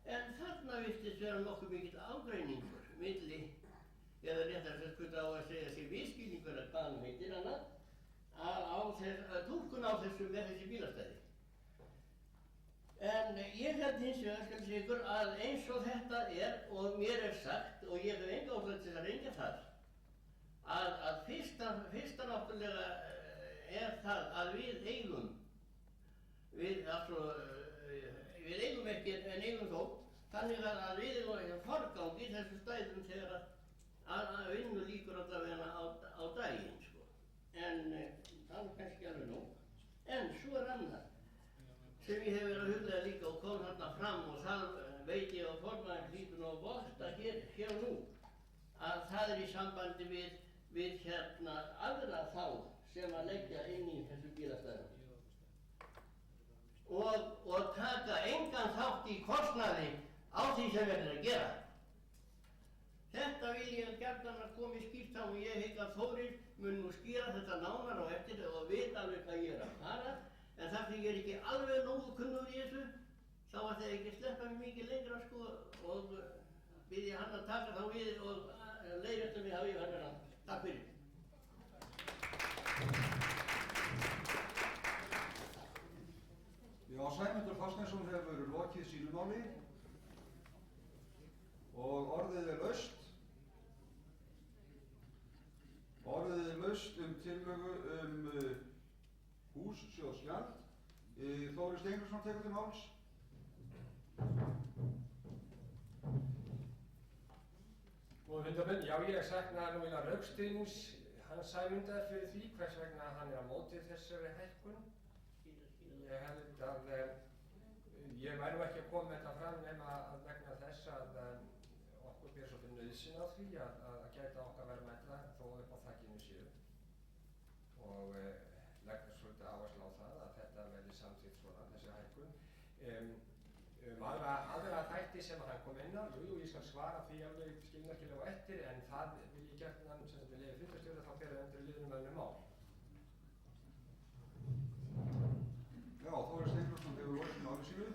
En þarna virtist vera nokkuð mikill ágreiningur milli, eða réttar þess að á að segja sig viðskilningur að hvað hann heitir annað, túlkun á þessu með þessi bílastæði. En ég held hins vegar skal segja ykkur að eins og þetta og mér sagt og ég hef enga ástæðu til að reyngja það, að fyrsta náttúrulega það að við eigum ekki en eigum þó, þannig að við erum forgang í þessu stæðum þegar að vinnu líkur allavega á daginn, sko. En það er kannski alveg nóg. En svo annað sem ég hef verið að huglega líka og kom þarna fram og það veit ég á formaðurinn hlýtur nú að votta hér og nú, að það í sambandi við aðra þá sem að leggja inn í þessu bílastæðum. Og taka engan þátt í kostnaði á því sem við erum að gera. Þetta vil ég gjarnan að komi skýrt á og ég hygg að Þórir mun nú skýra þetta nánar á eftir og vita alveg hvað ég að fara, en þar sem ég ekki alveg nógu kunnur í þessu, þá ætla ég ekki að sleppa mig mikið lengra sko og bið ég hann að taka þá við og leiðrétta mig hafi ég verið hann. Takk fyrir. Já, Sæmundur Þorsteinsson hefur lokið sínu máli og orðið er laust. Orðið er laust tillögu hússjóðsgjald. Þórir Steingrímsson tekur til máls. Góðu fundarmenn, já ég sakna nú vilja rökstuðnings hans Sæmundar fyrir því hvers vegna hann er á móti þessari hækkun. Ég held að ég væri nú ekki að koma með þetta fram nema vegna þess að okkur ber svolítið nauðsyn á því að gæta okkar verðmæta þó upp á þakkinu séu og leggur svolítið áherslu á það að þetta verði samþykkt svona, þessi hækkun. Aðra þætti sem hann kom inn á, jú, ég skal svara því alveg skilmerkilega á eftir en það vil ég gjarnan sem við leyfi fundarstjóra þá bera undir liðnum önnum mál. Já, Þórir Steingrímsson hefur lokið máli sínu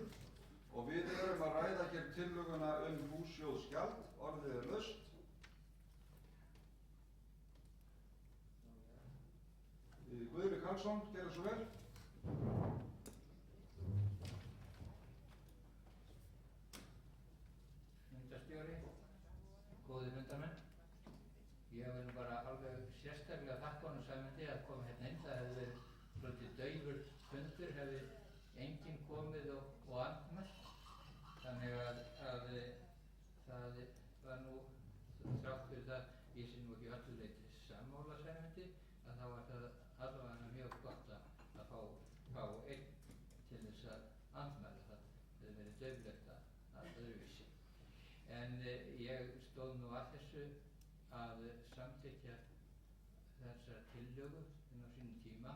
og við erum að ræða hér tillöguna hússjóðsgjald, orðið er laust. Guðri Karlsson, gerðu svo vel. Fundarstjóri, góðir fundarmenn. Ég vil bara alveg sérstaklega þakka honum Sæmundi að koma hérna inn. Það hefði verið svolítið daufur fundur, hefði enginn komið og andmælt. Þannig að það var nú þrátt fyrir það, ég sé nú ekki öllu leyti sammála Sæmundi, þá er það allavega mjög gott að fá einn til þess að andmæla. Það hefði verið dauflegt að öðruvísi. En ég stóð nú að þessu að samþykkja þessar tillögu inn á sínum tíma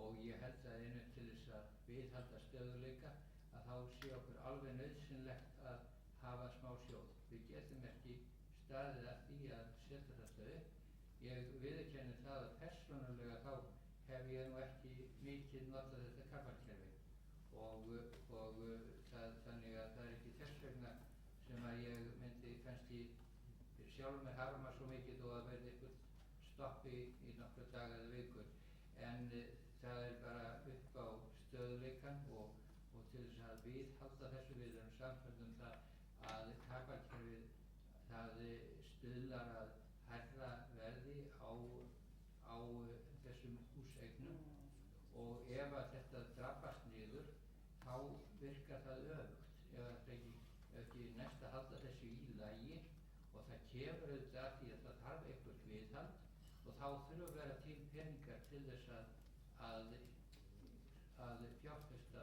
og ég held að einu til þess að viðhalda stöðugleika að þá sé okkur alveg nauðsynlegt að hafa smá sjóð. Við getum ekki staðið að því að setja þetta upp. Ég viðurkenni það að persónulega þá hef ég nú ekki mikið notað þetta kapalkerfi og þannig að það er ekki þess vegna sem að ég myndi kannski fyrir sjálf með harma svo mikið og að verði eitthvað stoppi í nokkra daga eða vikur. En það er bara upp á stöðuleikann og til þess að viðhalda þessu. Við erum samfellum það að kapalkerfið það stuðlar að hærra verði á þessum húseignum og ef að þetta drabbast niður þá virkar það öfugt. Ef ekki næst að halda þessu í lagi og það kemur auðvitað að því að það þarf eitthvað viðhald og þá þurfa að vera til peningar til þess að fjárfesta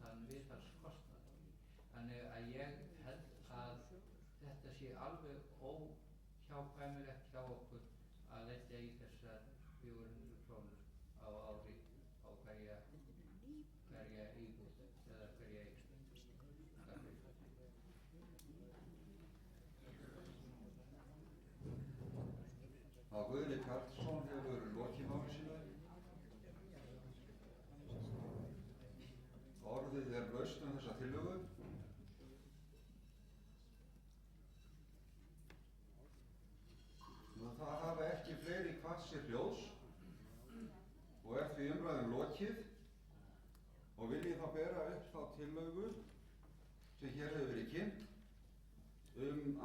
þann viðhaldskostnað. Þannig að ég held að þetta sé alveg óhjákvæmilegt hjá okkur að leggja í þessar 400 krónur á ári á hverja íbúð eða hverja eign. Guðni Karlsson hefur lokið máli sínu. Orðið er laust þessa tillögu. Það hafa ekki fleiri kvatt sér hljóðs og er því umræðum lokið og vil ég þá bera upp þá tillögu sem hér hefur verið kynnt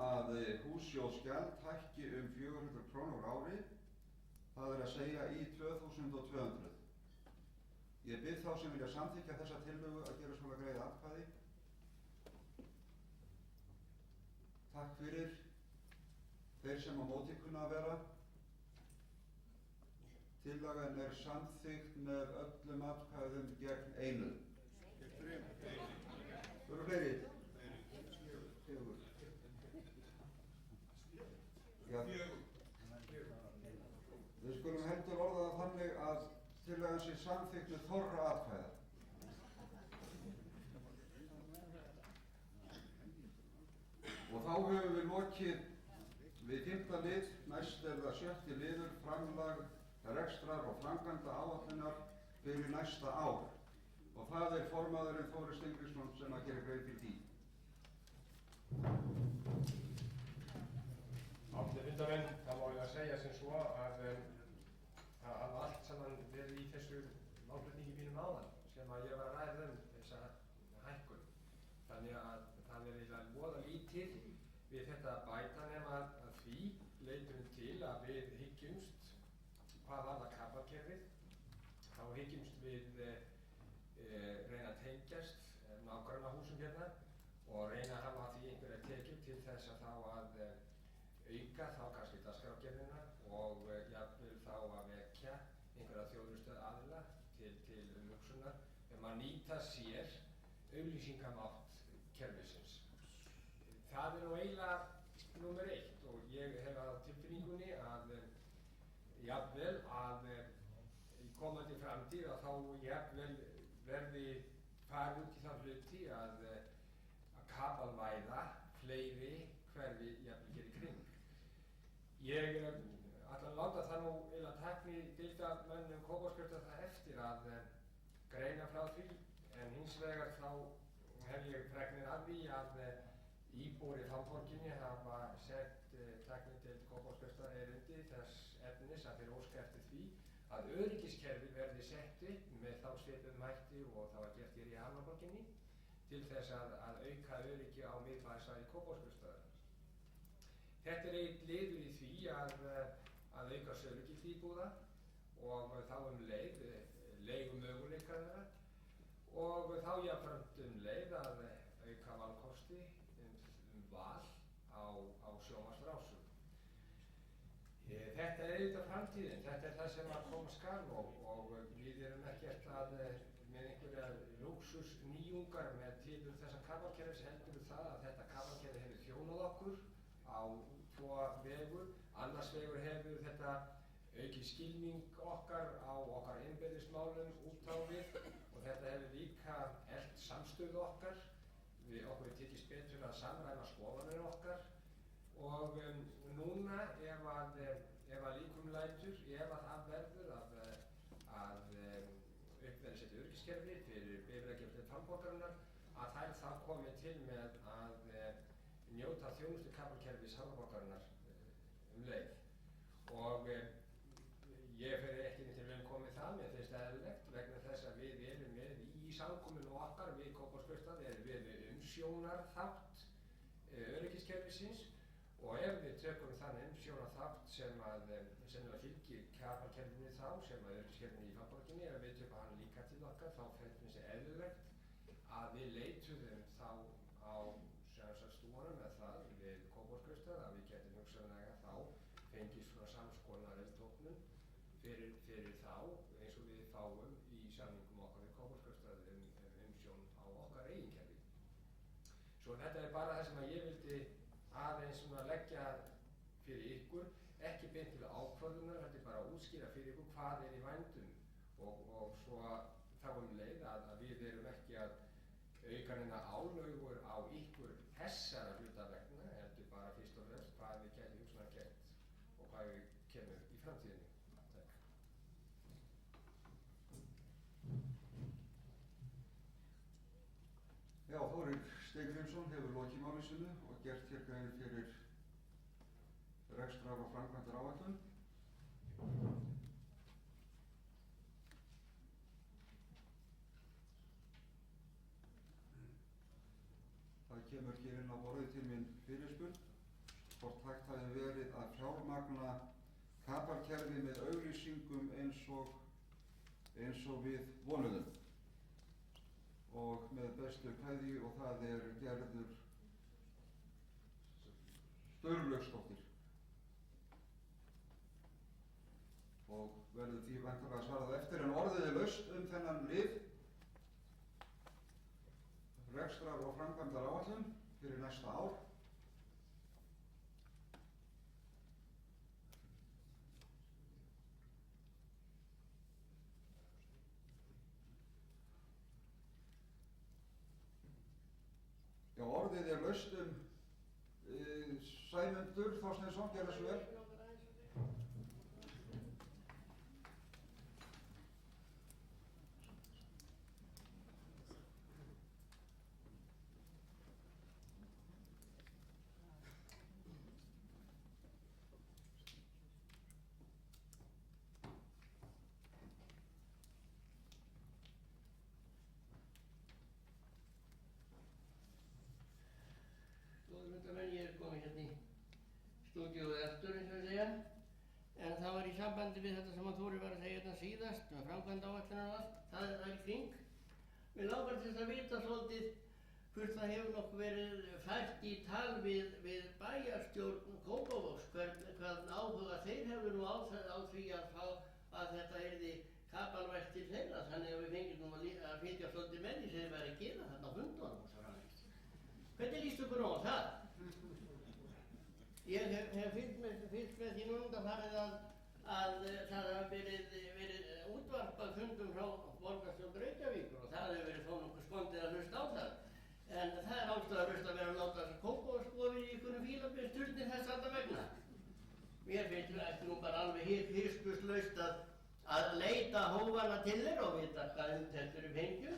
að hússjóðsgjald hækki 400 krónur á ári, það er að segja í 2200. Ég bið þá sem vilja samþykkja þessa tillögu að gera svona greiða atkvæði. Takk fyrir. Þeir sem á móti kunna að vera. Tillagan er samþykkt með öllum atkvæðum gegn einu. Voru fleiri? Við skulum heldur orða það þannig að tillagan sé samþykkt með þorra atkvæða. Og þá höfum við lokið við 5. lið, næst er það 6. liður, framlag rekstrar og framkvæmda áætlunar fyrir næsta ár. Og það er formaðurinn Þórir Steingrímsson sem að gera grein fyrir því. Átti fundarmenn, það má ég að segja sem svo að allt saman verið í þessu málflutningi mínum áðan sem að ég var að ræða þessa hækkun. Þannig að það er eiginlega voða lítið við þetta að bæta nema að því leitum til að við hyggjumst hvað varðar kapalkerfið. Þá hyggjumst við reyna að tengjast nágrannahúsum hérna og reyna að hafa því einhverja tekjur til þess að þá að auka þá kannski dagskrárgerðina og jafnvel þá að vekja einhverja þjónustu aðila til umhugsunar að nýta sér auglýsingamátt kerfisins. Það er nú eiginlega númer 1 og ég hef á tilfinningunni að jafnvel að í komandi framtíð að þá jafnvel verði farið út í þá hluti að kapalvæða fleiri hverfi jafnvel hér í kring. Ég ætla að láta það nú eiginlega tækni deildarmönnum Kópavogsbæjar það eftir að greina frá því en hins vegar þá hef ég fregnir af því að íbúar í Framborginni hafa sett tæknideild Kópavogsbæjar erindi þess efnis að þeir óska eftir því að öryggiskerfi verði sett upp með þá svipuðum hætti og það var gert hér í Hamraborginni til þess að auka öryggi á miðbæjarsvæði Kópavogsbæjar. Þetta er einn liður í því að auka sölugildi íbúða og þá leið leigumöguleika þeirra og þá jafnframt leið að auka valkosti val á sjónvarpsrásum. Þetta er auðvitað framtíðin, þetta er það sem að koma skal og við erum ekkert að með einhverja lúxus nýjungar með tilurð þessa kafarkerfis, heldur það að þetta kafarkerfi hefur þjónað okkur á tvo vegu. Annars vegur hefur þetta aukið skilning okkar á okkar innbyrðismálum út á við og þetta hefur líka eflt samstöðu okkar. Okkur er tekist betur að samræma skoðanir okkar og núna ef að líkum lætur, ef að það verður að uppverða setja öryggiskerfi fyrir bifreiðagjaldið framborgarinnar, að þær þá komið til með að njóta þjónustu kafarkerfis Hamraborgarinnar leið. Og ég fer ekki til vel komið það, mér finnst það eðlilegt vegna þess að við erum með í samkominu okkar við Kópavogsbaugsstað erum við umsjónarþátt öryggiskerfisins og ef við tökum þann umsjónarþátt sem sennilega fylgir kafarkerfinu þá, sem að öryggiskerfinu í Hamraborginni, ef við tökum hann líka til okkar þá finnst það eðlilegt að við leituðum þá á stúanum með það við Kópavogsbaugsstað að við getum hugsanlega þá fengið svona samskonar eldtóknun fyrir þá eins og við fáum í samningum okkar við Kópavogsbaugsstað umsjón á okkar eigin kerfi. Svo þetta er bara það sem að ég vildi aðeins svona leggja fyrir ykkur, ekki beint til ákvörðunar, þetta er bara að útskýra fyrir ykkur hvað er í vændum og svo þá leið að við erum ekki að auka neina álögur á ykkur þessara hluta vegna, heldur bara fyrst og fremst hvað við getum hugsanlega gert og hvað við kemur í framtíðinni. Takk. Já, Þórir Steingrímsson hefur lokið máli sínu og gert hér grein fyrir rekstrar- og framkvæmdaráætlun. Það kemur hér inn á borðið til mín fyrirspurn hvort hægt hafi verið að fjármagna kafarkerfi með auglýsingum eins og við vonuðum og með bestu kveðju og það er Gerður Sturlaugsdóttir og verður því væntanlega svarað eftir en orðið er laust þennan lið rekstrar- og framkvæmdaráætlun fyrir næsta ár. Já, orðið er laust Sæmundur Þorsteinsson, gerðu svo vel. Ég er komið hérna í stúdíóið eftir eins og að segja en það var í sambandi við þetta sem að Þórir var að segja hérna síðast með framkvæmdaáætlunar og allt, það er í kring. Mér langar til þess að vita svolítið hvort það hefur nokkuð verið fært í tal við bæjarstjórn Kópavogs hvern áhuga þeir hefur nú á því að þetta yrði kapalvægt til þeirra þannig að við fengjum nú að fylgja svolítið með því sem þeir væri að gera þarna á fundunum og svo framvegis. Hvernig líst ykkur á það? Ég hef fylgt með því núna farið að það hafa verið útvarpað fundum frá borgarstjórn Reykjavíkur og það hefur verið þó nokkuð skondið að hlusta á það. En það er ástæðulaust að vera að láta þessa Kópavogsbúa í einhverjum fílabeinsturni þess alltaf vegna. Mér finnst við ekki nú bara alveg hispurslaust að leita hófana til þeirra og vita hvað þetta eru fengju.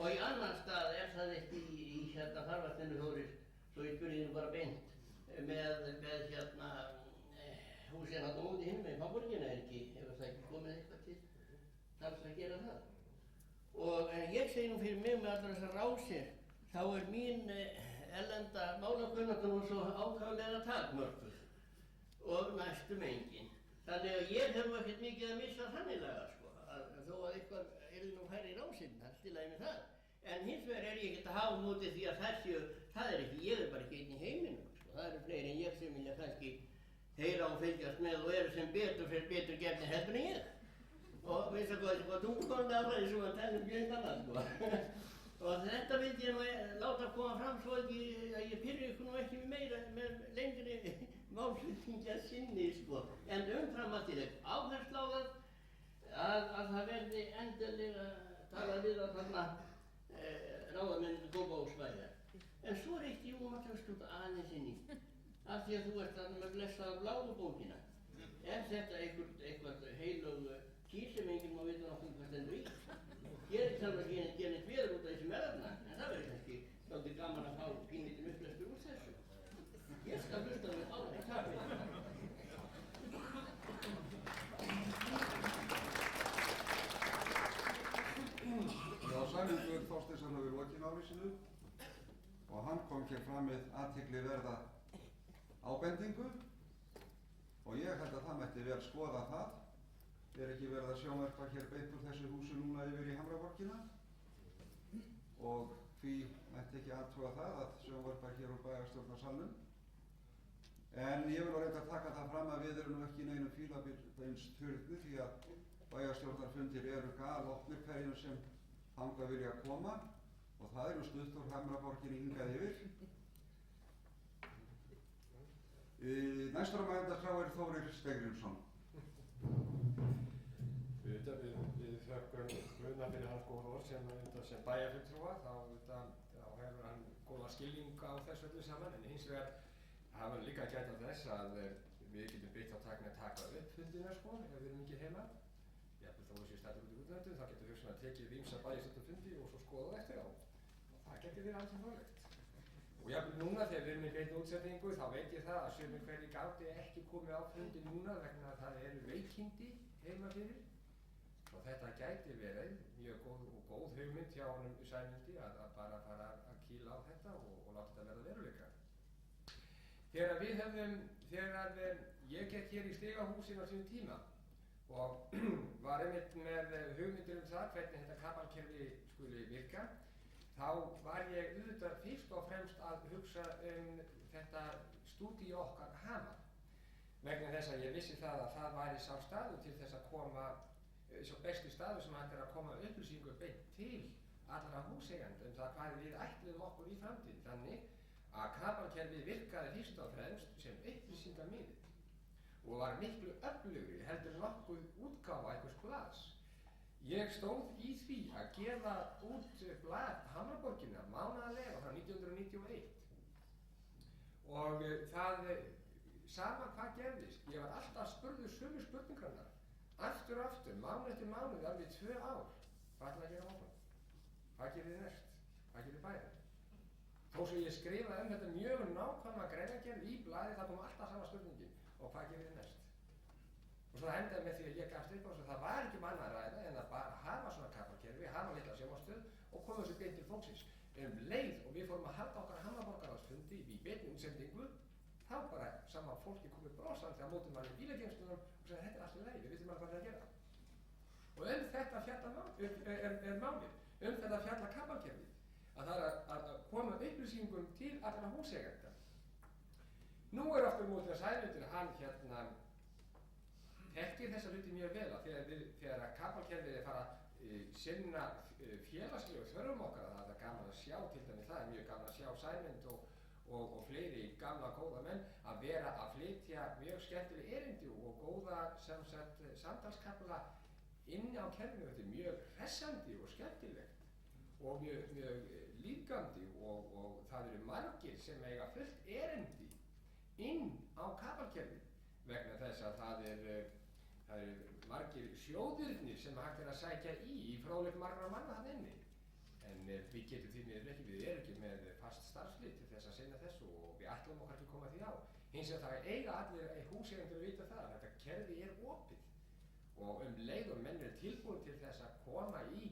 Og í annan stað er það ekki í farvatninu Þórir, svo ég spurði þínu bara beint, með húsið hann á móti hinn með Hamborgina hefur það ekki komið eitthvað til þess að gera það. Og ég segi nú fyrir mig með allar þessar rásir, þá er mín erlenda málakunnáttu nú svo ákaflega takmörkuð og næstum engin. Þannig að ég hef ekkert mikið að missa þanniglega sko, þó að eitthvað yrði nú færri í rásinn, það er stilaði með það. En hins vegar er ég ekkert að hafa mótið því að það er ekki, ég er bara ekki einn í heiminum sko, það eru fleiri en ég sem vilja kannski heyra og fylgjast með og eru sem betur fyrir betur gefni heldur en ég. Og veist það hvað, tungumáli áræði svo að tala ekki eitt annað, Og þetta vildi ég nú láta koma fram svo ekki að ég pyrri ykkur nú ekki meira með lengri málflutningi að sinni, En umfram allt ég legg áherslu á það að það verði endilega talað við að þarna ráðamenn Kópavogssvæðis. En svo er eitt ég mátt að skjóta aðeins inn í, af því að þú ert þarna með blessaða bláu bókina. Er þetta eitthvað heilög kýr sem enginn má vita nokkuð hvað stendur í? Ég er sjálf að gera neitt veður út af þessi meðarna, en það verður kannski svolítið gaman að fá pínlítinn upplestur úr þessu. Ég skal hlusta með álega kafi. Já, Sæmundur Þorsteinsson hefur lokið máli sínu og hann kom hér fram með athyglisverða ábendingu og ég held að það mætti vel skoða það. Er ekki verið að sjónvarpa hér beint úr þessu húsi núna yfir í Hamraborgina og því mætti ekki athuga það að sjónvarpa hér úr bæjarstjórnarsalnum. En ég vil reynda að taka það fram að við erum nú ekki í neinum fílabeinsturni því að bæjarstjórnarfundir eru galopnir hverjum sem þangað vilja koma og það eru stutt úr Hamraborginni hingað yfir. Næstur á mælendaskrá er Þórir Steingrímsson. Við þökkum Guðna fyrir hans góða orð sem bæjarfulltrúa, þá hefur hann góða skilning á þessu öllu saman, en hins vegar hafa hann líka gætt á þess að við getum byggt á takni að taka upp fundina ef við erum ekki heima. Jafnvel þó þessi stættur út í útlöndum, þá getur hugsanlega tekið ýmsa bæjarstjórnarfundi og svo skoða eftir á. Og það getur verið alls fróðlegt. Og jafnvel núna þegar við erum í beinni útsetningu, þá veit ég það að sumir hverjir gátu ekki komið á fundi núna vegna að það eru veikindi heima fyrir. Og þetta gæti verið mjög góð hugmynd hjá honum Sæmundi að bara fara að kýla á þetta og láta þetta verða veruleika. Þegar ég gekk hér í Stigahúsin á sínum tíma og var einmitt með hugmyndir það hvernig þetta kapalkerfi skuli virka, þá var ég auðvitað fyrst og fremst að hugsa þetta stúdíu okkar Hamar. Vegna þess að ég vissi það að það væri sá staður til þess að koma svo besti staður sem hægt að koma upplýsingu beint til allra húseigenda það hvað við ætluðum okkur í framtíð. Þannig að kapalkerfið virkaði fyrst og fremst sem upplýsingamiðill og var miklu öflugri heldur nokkuð útgáfa einhvers blaðs. Ég stóð í því að gefa út blað Hamraborgina mánaðarlega frá 1991 og það sama hvað gerðist. Ég var alltaf spurður sömu spurningarnar aftur og aftur, mánuð eftir mánuð, alveg 2 ár. Hvað ætlaði að gera áfram? Hvað gerir þið næst? Hvað gerir bæðið? Þó sem ég skrifaði þetta mjög nákvæma greinargerð í blaði, það kom alltaf sama spurningin. Og hvað gerir þið næst? Og svo það endaði með því að ég gafst upp á þess að það var ekki annað að ræða en að bara hafa svona kapalkerfi, hafa litla sjónvarpsstöð og koma þessu beint til fólksins. Leið og við fórum að halda okkar Hamraborgarráðsfundi í beinni útsendingu, þá bara sama fólki komið brosandi á móti manni í bílageymslunum og sagði þetta er allt í lagi, við vitum alveg hvað það er að gera. Og þetta fjalla er málið, þetta fjalla kapalkerfið, að það er að koma upplýsingum til allra húseigenda. Nú er aftur mótið að Sæmundur, hann þekkir þessa hluti mjög vel að þegar kapalkerfið er fara sinna félagslegu þörfum okkar, það er gaman að sjá, til dæmis það er mjög gaman að sjá Sæmund og fleiri gamla góða menn að vera að flytja mjög skemmtileg erindi og góða samtalskafla inn á kerfinu. Þetta er mjög hressandi og skemmtilegt og mjög lífgandi og það eru margir sem eiga fullt erindi inn á kapalkerfið vegna þess að það eru margir sjóðirnir sem hægt er að sækja í fróðleik margra manna þarna inni. En við getum því miður ekki, við erum ekki með fast starfslið til þess að sinna þessu og við ætlum okkar ekki að koma því á. Hins vegar það eiga allir húseigendur að vita það að þetta kerfi er opið og leið og menn er tilbúin til þess að koma í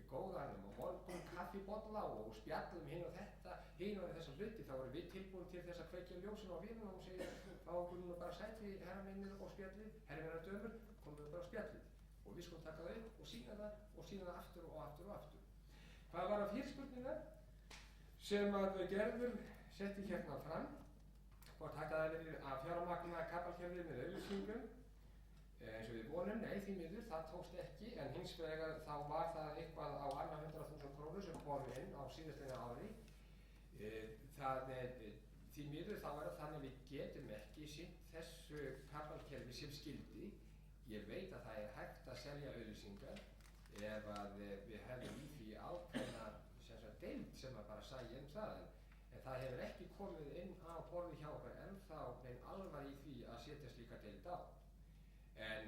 góðanum og morgun kaffibolla og spjallum hinn og þetta, hinn og þessa hluti, þá erum við tilbúin til þess að kveikja ljósin á vélunum og segja fá okkur núna bara sæti herramennir og spjallið, herramennar dömur, komum við bara á spjallið og við skulum taka það upp og sína það aftur og aftur og aftur. Hvað var að fyrirspurnina sem að Gerður setti hérna fram hvort hægt að verið að fjármagna kapalkerfið með auglýsingum eins og við vonum. Nei, því miður, það tókst ekki, en hins vegar þá var það eitthvað á annað 100.000 krónur sem kom inn á síðastliðna ári. Því miður þá er það þannig að við getum ekki sinnt þessu kapalkerfi sem skyldi. Ég veit að það er hægt að selja auglýsingar ef að við hefðum í því ákveðna deild sem að bara sæja það, en það hefur ekki komið inn á borðið hjá okkur ennþá neinn alvar í því að setja slíka deild á. En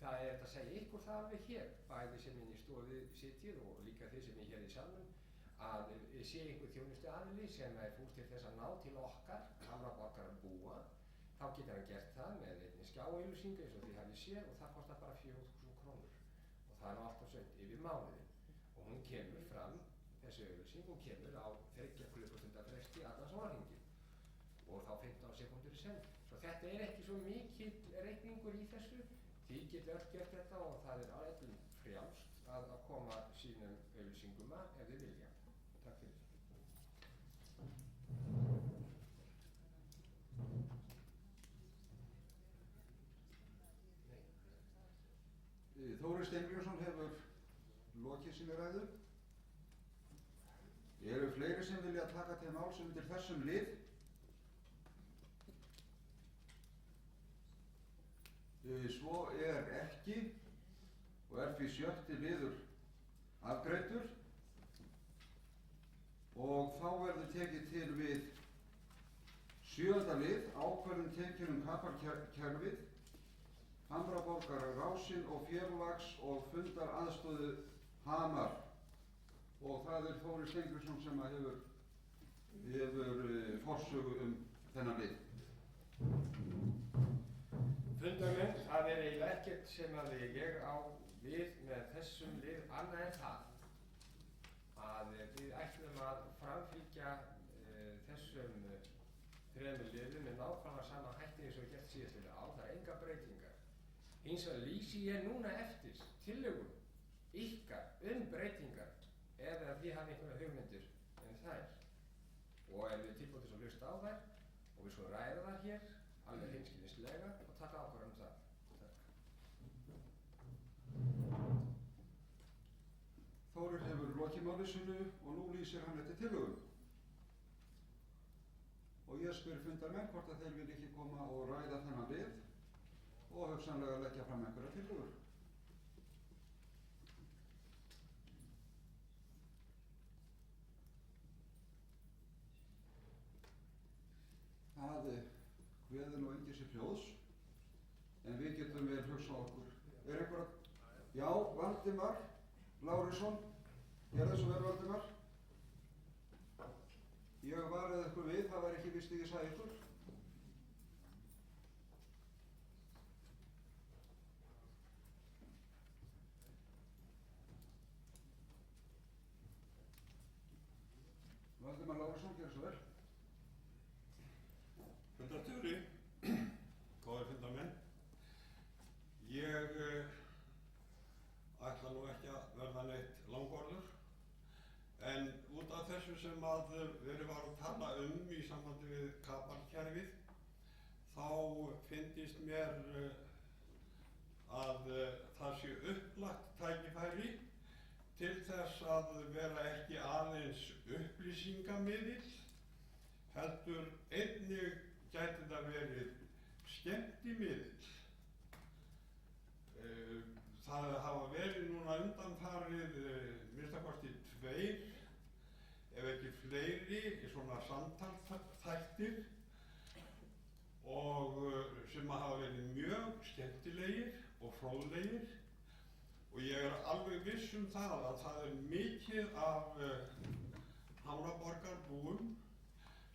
það er þetta að segja ykkur það alveg hér, bæði sem inn í stofu sitjið og líka þeir sem er hér í salnum, að sé einhver þjónustu aðili sem er fúst til þess að ná til okkar, Hamraborgar að búa, þá getur hann gert það með einni skjáauglýsingu eins og því hafið séð og það kostar bara 4.000 krónur og það er nú allt og sumt yfir mánuðin og hún kemur fram, þessi auglýsing, hún kemur á 30 klukkustunda fresti allan sólarhringinn og þá 15 sekúndur í senn. Svo þetta er ekki svo mikill reikningur í þessu, því getur öll gert þetta og það er öllum frjálst að koma sínum auglýsingum að ef þið vilja. Takk fyrir. Þórir Steingrímsson hefur lokið sinni ræðu. Eru fleiri sem vilja taka til máls undir þessum lið? Svo er ekki og er því 7. liður afgreiddur og þá verður tekið til við 7. lið, ákvörðun tekin kapalkerfið, Hamraborgar Rásinn og félags- og fundaraðstöðu Hamar og það er Þórir Steingrímsson sem hefur forsögu þennan lið. Fundarmenn, það er eiginlega ekkert sem að ég á við með þessum lið annað en það að við ætlum að framfylgja þessum 3 liðum með nákvæmlega sama hætti eins og gert síðastliðið ár. Það er enga breytingar. Hins vegar lýsi ég núna eftir tillögum ykkar breytingar ef þið hafið einhverja hugmyndir þær og ef við tilbúið til að hlusta á þær og við svo ræða þær hér alveg hreinskilnislega og taka ákvörðun það. Þórir hefur lokið máli sínu og nú lýsir hann eftir tillögum. Og ég spyr fundarmenn hvort að þeir vil ekki koma og ræða þennan lið og hugsanlega leggja fram einhverja tillögur. Það kveður nú enginn sér hljóðs, en við getum vel hugsað okkur. Er einhver já, Valdimar Lárusson, gerðu svo vel Valdimar. Ég varaði ykkur við, það var ekki víst ég sagði ykkur. Valdimar Lárusson, gerðu svo vel. Fundarstjóri, góðir fundarmenn, ég ætla nú ekki að verða neitt langorður, en út af þessu sem að verið var að tala í sambandi við kapalkerfið, þá fyndist mér að það sé upplagt tækifæri til þess að vera ekki aðeins upplýsingamiðill, heldur einnig gæti það verið skemmtimiðill. Það hafa verið núna undanfarið minnstakosti 2, ef ekki fleiri, í svona samtalsþættir og sem hafa verið mjög skemmtilegir og fróðlegir og ég er alveg viss það að það er mikið af Hamraborgarbúum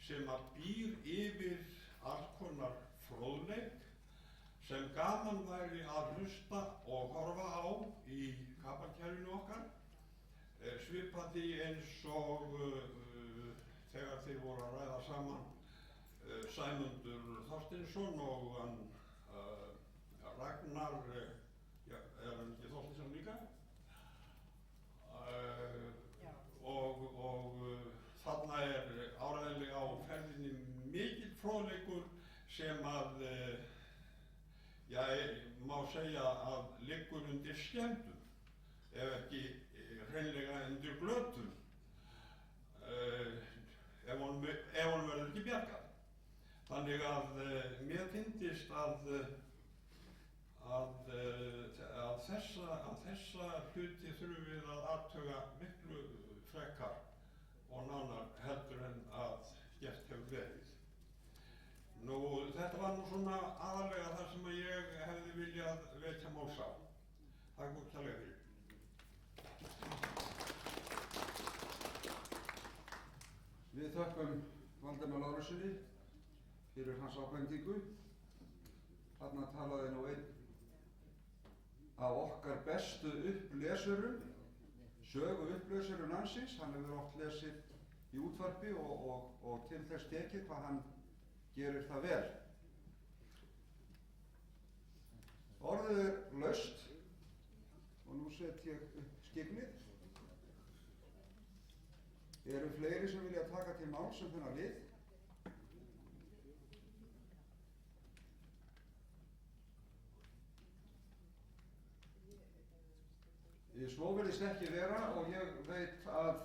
sem að býr yfir alls konar fróðleik sem gaman væri að hlusta og horfa á í kapalkerfinu okkar, svipað því eins og þegar þeir voru að ræða saman Sæmundur Þorsteinsson og Ragnar, er hann ekki Þorsteinsson líka? Og þarna er áreiðanlega á ferðinni mikil fróðleikur sem að, má segja að liggur undir skemmdum, ef ekki hreinlega undir glötum, ef honum verður ekki bjargað. Þannig að mér fyndist að þessa hluti þurfum við að athuga miklu frekar og nánar heldur en að gert hefur verið. Nú, þetta var nú svona aðalega það sem ég hefði viljað vekja máls á. Takk og kærlega fyrir. Við þökkum Valdimar Lárussyni fyrir hans ábendingu. Þarna talaði nú einn af okkar bestu upplesurum, sögu upplesurum landsins. Hann hefur oft lesið í útvarpi og til þess tekið hvað hann gerir það vel. Orðið er laust og nú set ég upp skyggnið. Eru fleiri sem vilja taka til máls um þennan lið? Svo virðist ekki vera og ég veit að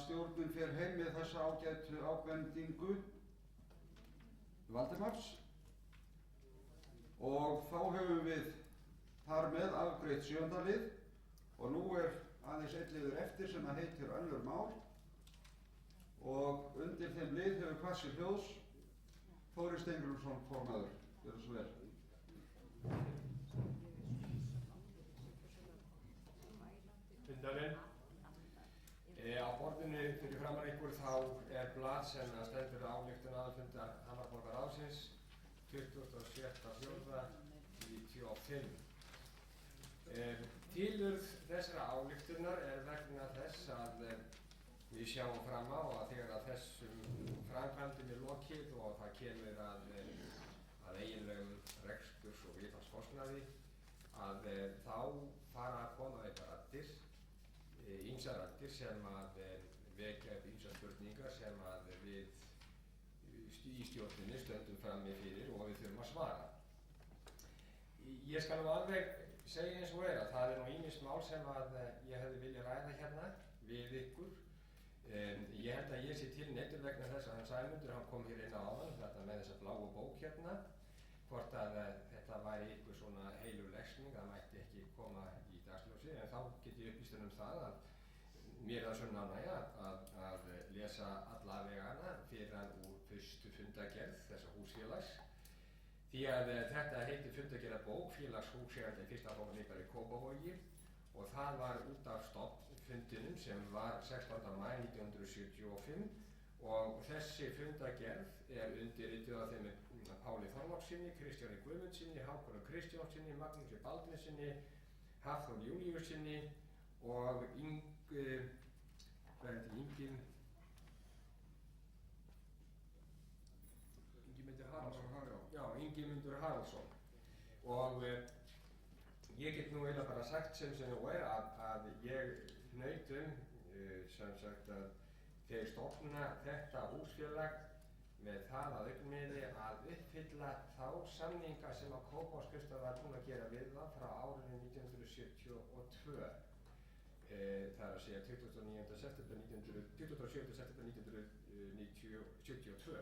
stjórnin fer heim með þessa ágætu ábendingu Valdimars og þá höfum við þar með afgreitt 7. lið og nú er aðeins einn liður eftir sem að heitir önnur mál og undir þeim lið hefur kvað sér hljóðs Þórir Steingrímsson formaður. Gjörðu svo vel. Fundarinn. Á borðinu fyrir framan ykkur þá er blað sem stendur ályktun aðalfundar Hamraborgarráðsins 27.4.95. Tilurð þessara ályktunar er vegna þess að við sjáum fram á að þegar að þessum framkvæmdum er lokið og það kemur að eiginlegum reksturs og viðhaldskostnaði að þá fara að koma eitthvað raddir, ýmsar raddir sem að vekja upp ýmsar spurningar sem að við í stjórninni stöndum frammi fyrir og við þurfum að svara. Ég skal nú alveg segja eins og að það er nú ýmis mál sem að ég hefði viljað ræða hérna við ykkur. Ég held að ég sé til neittur vegna þess að hann Sæmundur, hann kom hér inn á áðan, þetta með þessa bláu bók hérna, hvort að þetta væri ykkur svona heilur lesning, það mætti ekki koma í dagsljósi, en þá get ég upplýst um það að mér er það svona ánægja að lesa alla vegana fyrir hann úr fyrstu fundagerð þessa húsfélags. Því að þetta heitir fundagerðarbók félags húseiganda í fyrsta áfanga miðbæ í Kópavogi og það var út af stofnfundinum sem var 16. maí 1975 og þessi fundagerð er undirrituð af þeim Páli Þorlákssyni, Kristjáni Guðmundsssyni, Hákoni Kristjánsssyni, Magnúsi Baldvinssyni, Hafþór Júlíussyni og Ingimundur Haraldsson. Og ég get nú eiginlega bara sagt sem nú er að ég hnaut sem sagt að þeir stofna þetta húsfélag með það að augnmiði að uppfylla þá samninga sem að Kópavogsskrifstofa var búin að gera við það frá árinu 1972. Það er að segja 27. september 1972.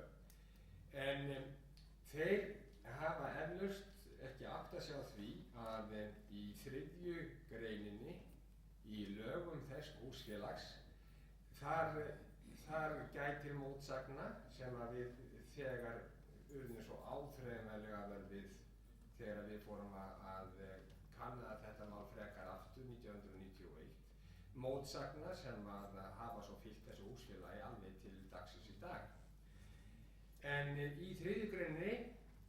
En þeir hafa eflaust ekki áttað sig á því að í 3. greininni í lögum þess húsfélags þar gætir mótsagna sem að við þegar urðum svo áþreifanlega við þegar við fórum að kanna þetta mál frekar aftur 1991, mótsagna sem að hafa svo fylgt þessu húsfélagi alveg til dagsins í dag. En í 3. greininni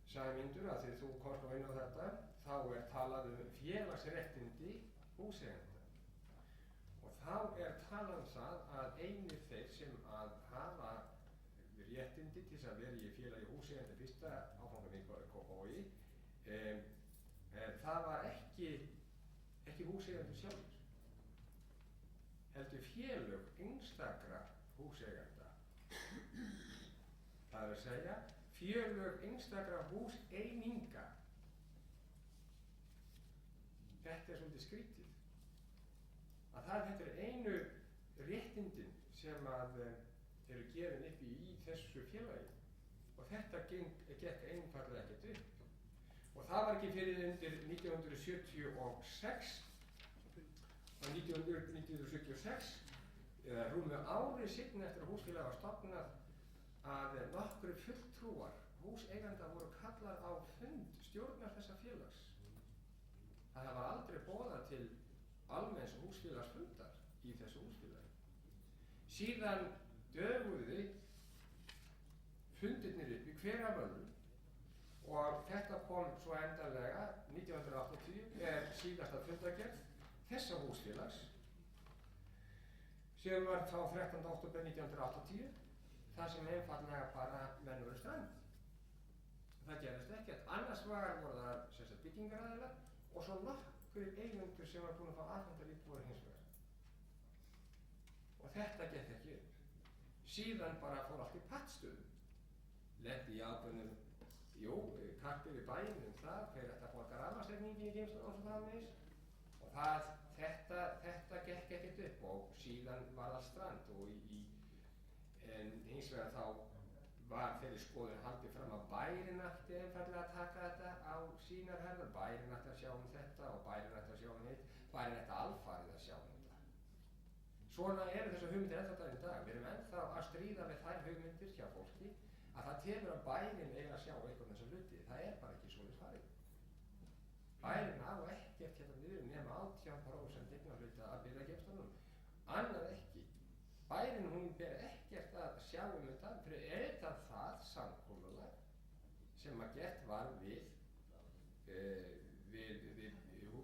Sæmundur, að því þú komst nú inn á þetta, þá er talað félagsréttindi húseigenda. Og þá er talað það að einir þeir sem að hafa réttindi til að vera í félagi húseigenda fyrsta áfanga miðbæ í Kópavogi, það var ekki húseigendur sjálfur, heldur félög einstakra húseigenda. Það er að segja félög einstakra húseininga. Þetta er svolítið skrítið. Þetta er einu réttindin sem eru gefin upp í þessu félagi. Og þetta gekk einfaldlega ekkert upp. Og það var ekki fyrir undir 1976 og 1976 eða rúmu ári seinna eftir að húsfélag var stofnað að nokkru fulltrúar húseiganda voru kallar á fund stjórnar þessa félags. Það var aldrei boðað til almenns húsfélagsfundar í þessu húsfélagi. Síðan döguðu fundirnir upp í hver af öðrum og þetta kom svo endanlega 1980 síðasta fundargerð þessa húsfélags sem var þá 13. október 1980 þar sem einfaldlega bara menn voru strand. Það gerðist ekkert. Annars voru það byggingaraðilar og svo nokkrir eigendur sem var búin að fá afhendar íbúðir hins vegar. Og þetta gekk ekki upp. Síðan bara fór allt í pattstöðu. Lenti í ákveðnum, karpi við bæinn það, hver ætti að borga rafmagnsreikninginn í geymslunum og svo framvegis. Og þetta gekk ekkert upp og síðan var það strand en hins vegar þá var þeirri skoðun haldið fram að bærinn ætti einfaldlega að taka þetta á sínar herðar. Bærinn ætti að sjá þetta og bærinn ætti að sjá hitt. Bærinn ætti alfarið að sjá þetta. Svona eru þessar hugmyndir ennþá í dag. Við erum ennþá að stríða við þær hugmyndir hjá fólki að það telur að bærinn eiga að sjá eitthvað þessar hluti. Það er bara ekki svoleiðis farið. Bærinn á ekkert niður nema 18% eignarhluta af birgðageymslunum. Annað ekki. Bærinn ber ekkert að sjá þetta fyrir það samkomulag sem að gert var við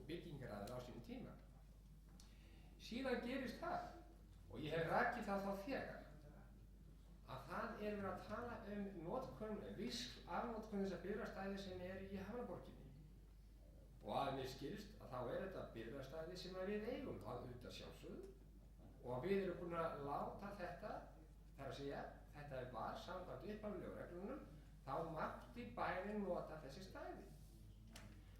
byggingaraðilar á sínum tíma. Síðan gerist það, og ég hef rakið það þá þegar, að það verið að tala afnotkun þessar birgðastæði sem í Hamraborginni. Og að mér skilst að þá þetta birgðastæði sem við eigum að auðvitað sjálfsögðu og við erum búin að láta þetta, það er að segja, þetta var samkvæmt upphaflegu reglunum, þá mátti bærinn nota þessi stæði.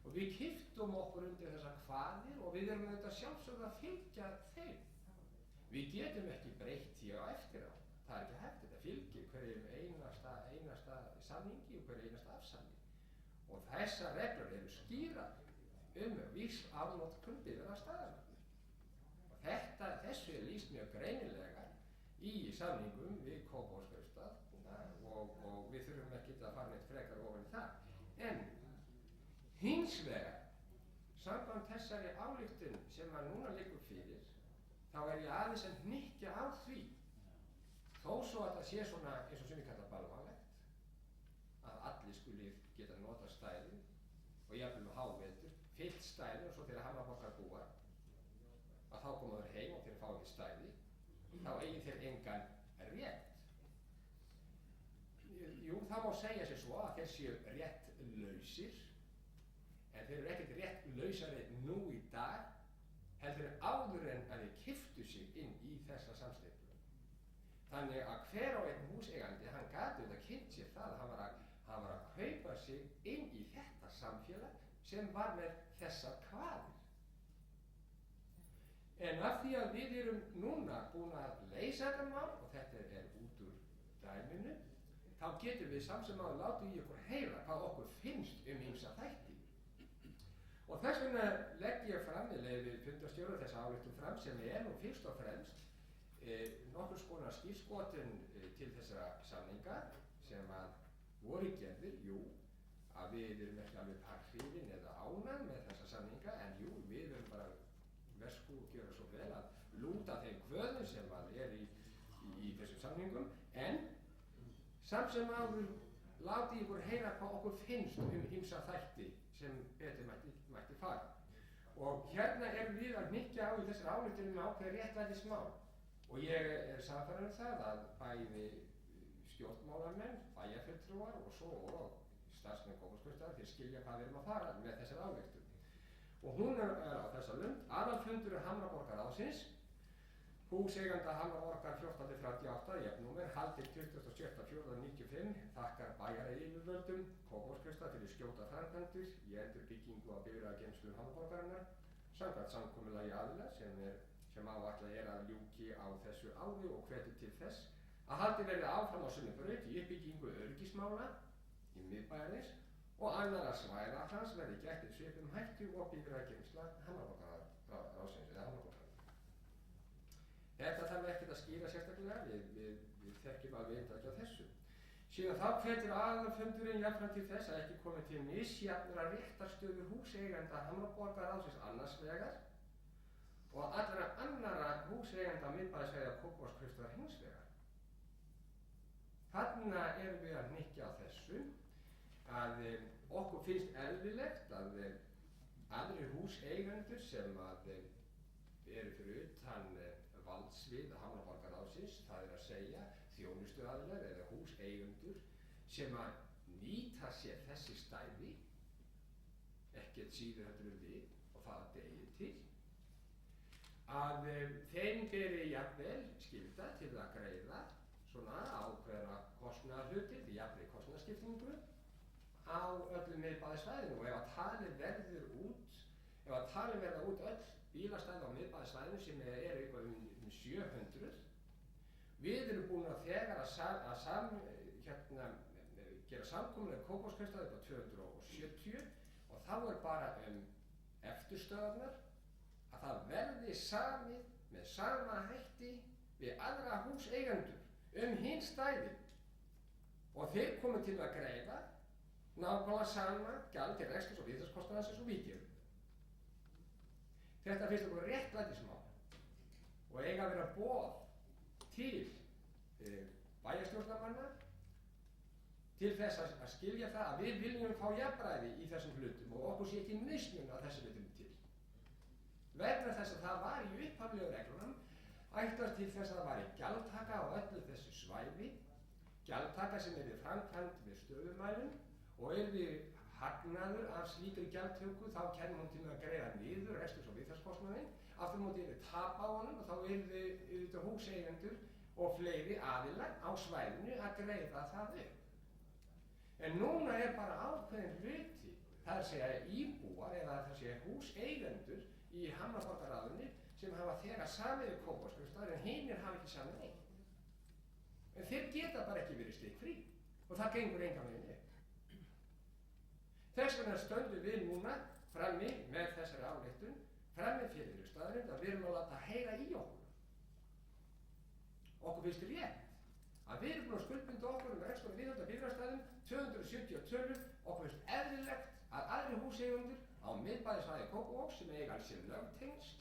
Og við kiptum okkur undir þessar kvaðir og við erum auðvitað sjálfsögðu að fylgja þeim. Við getum ekki breytt því á eftir á. Það er ekki hægt, þetta fylgir hverjum einasta samningi og hverju einasta afsamning. Og þessar reglur eru skýrar viss afnotkun birgðastæðanna. Og þessu er lýst mjög greinilega í samningum við Kópavogskaupstað og við þurfum ekki að fara neitt frekar ofan í það. En hins vegar, samkvæmt þessari ályktun sem núna liggur fyrir, þá er ég aðeins að hnykkja á því, þó svo að það sé svona eins og sem við kalla balvanlegt, að allir skuli geta nota stæði og jafnvel með hávetur, fyllt stæði og svo þegar Hamraborgar búa, að þá koma þeir heim og þeir fá ekki stæði, þá eigi þeir engan rétt. Jú, það má segja sér svo að þeir séu réttlausir, en þeir eru ekkert réttlausari nú í dag, heldur áður en að þeir keyptu sig inn í þessa samsteypu. Þannig að hver og einn húseigandi, hann gat auðvitað kynnt sér það að hann var að kaupa sig inn í þetta samfélag sem var með þessar kvaðir. En af því að við erum núna búin að leysa þetta mál, og þetta er út úr dæminu, þá getum við samt sem áður látið í okkur heyra hvað okkur finnst ýmsa þætti. Og þess vegna legg ég fram, við leyfi fundarstjóra þessa ályktun fram, sem nú fyrst og fremst nokkurs konar skírskotun til þessara samninga sem að voru gerðir, að við erum ekki alveg hrifin eða ánægð með þessa samninga, en við erum bara versku og gera svo vel að lúta þeim kvöðum sem að í þessum samningum, en samt sem áður láti ykkur heyra hvað okkur finnst ýmsa þætti sem betur mætti fara. Og hérna erum við að hnykkja á í þessar ályktunum ákveðið réttlætismál. Og ég er sannfærður það að bæði stjórnmálamenn, bæjarfulltrúar og svo og starfsmenn Kópavogskaupstaðar, þeir skilja hvað við erum að fara með þessar ályktun. Og hún á þessa lund, aðalfundur Hamraborgarráðsins, húseiganda Hamraborgar 1438, jöfnúmer, haldið 26.4.95, þakkar bæjaryfirvöldum Kópavogskausta fyrir skjóta framkvæmdir í endurbyggingu á bifreiðageymslum Hamraborgarinnar samkvæmt samkomulagi aðila sem áætlað er að ljúki á þessu ári og hvetur til þess að haldið verði áfram á sömu braut í uppbyggingu öryggismála í miðbæjarins og annarra svæða hans verði gætt í svipum hætti og bifreiðageymsla Hamraborgarráðsins eða Hamraborgar. Þetta þarf ekkert að skýra sérstaklega, við þekkjum alveg einnig á þessu. Síðan þá hvetur aðalfundurinn jafnframt til þess að ekki komi til misjafnra réttarstöðu húseigenda Hamraborgarráðsins annars vegar og allra annarra húseigenda miðbæjarsvæða Kópavogskaustar hins vegar. Þarna erum við að hnykkja á þessu að okkur finnst eðlilegt að aðrir húseigendur sem eru fyrir utan valdsvið Hamraborgarráðsins, það er að segja þjónustuaðilar eða húseigendur sem að nýta sér þessi stæði, ekkert síður heldur en við og það degi til, að þeim beri jafnvel skylda til að greiða svona ákveðna kostnaðarhlutir, því jafnvel kostnaðarskiptingu á öllum miðbæjarsvæðinu og ef að talið verða út öll bílastæði á miðbæjarsvæðinu sem eru eitthvað um 700. Við erum búin að þegar gera samkomulag Kópavogskausta upp á 270 og þá er bara eftirstöðarnar að það verði samið með sama hætti við aðra húseigendur hinn stæðin og þeir komu til að greiða nákvæmlega sama gjald til reksturs og viðhaldskostnaðar eins og við gerum. Þetta finnst okkur réttlætismál og eiga að vera boð til bæjarstjórnarmanna til þess að skilja það að við viljum fá jafnræði í þessum hlutum og okkur sé ekki mismun að þessum hlutum til. Vegna þess að það var í upphaflegu reglunum ætlast til þess að það væri gjaldtaka á öllu þessu svæði, gjaldtaka sem yrði framkvæmd með stöðumælum og yrði hagnaður af slíkri gjaldtöku þá kemur hún til að greiða niður reksturs- og viðhaldskostnaðinn, aftur móti yrði tap á honum og þá yrði húseigendur og fleiri aðilar á svæðinu að greiða það upp. En núna er bara ákveðin hluti, það er að segja íbúar eða það segja húseigendur í Hamraborgarráðinu sem hafa þegar samið við Kópavogskausta en hinir hafa ekki samið neitt. En þeir geta bara ekki verið stikkfrí og það gengur engan veginn upp. Þess vegna stöndum við núna frammi með þessari ályktun, frammi fyrir staðrind að við erum að láta heyra í okkur. Okkur finnst rétt að við erum búin að skuldbinda okkur rekstur og viðhald á bifreiðastæðum 270 tölur, okkur finnst eðlilegt að aðrir húseigendur á miðbæjarsvæði Kópavogs sem eiga sér lögtengsl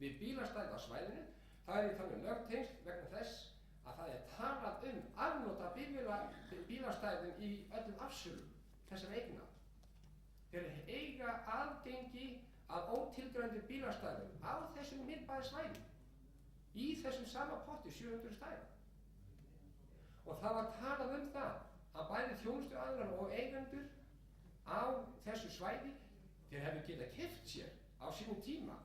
við bílastæði á svæðinu, það er í þannig lögtengsl vegna þess að það er talað afnota bílastæðum í öllum afsölum þessar eigna. Þeir eiga aðgengi að ótilgreindu bílastæðum á þessum miðbæjarsvæði í þessum sama potti 700 stæða. Og það var talað það að bæði þjónustuaðilar og eigendur á þessu svæði þeir hefðu getað keypt sér á sínum tíma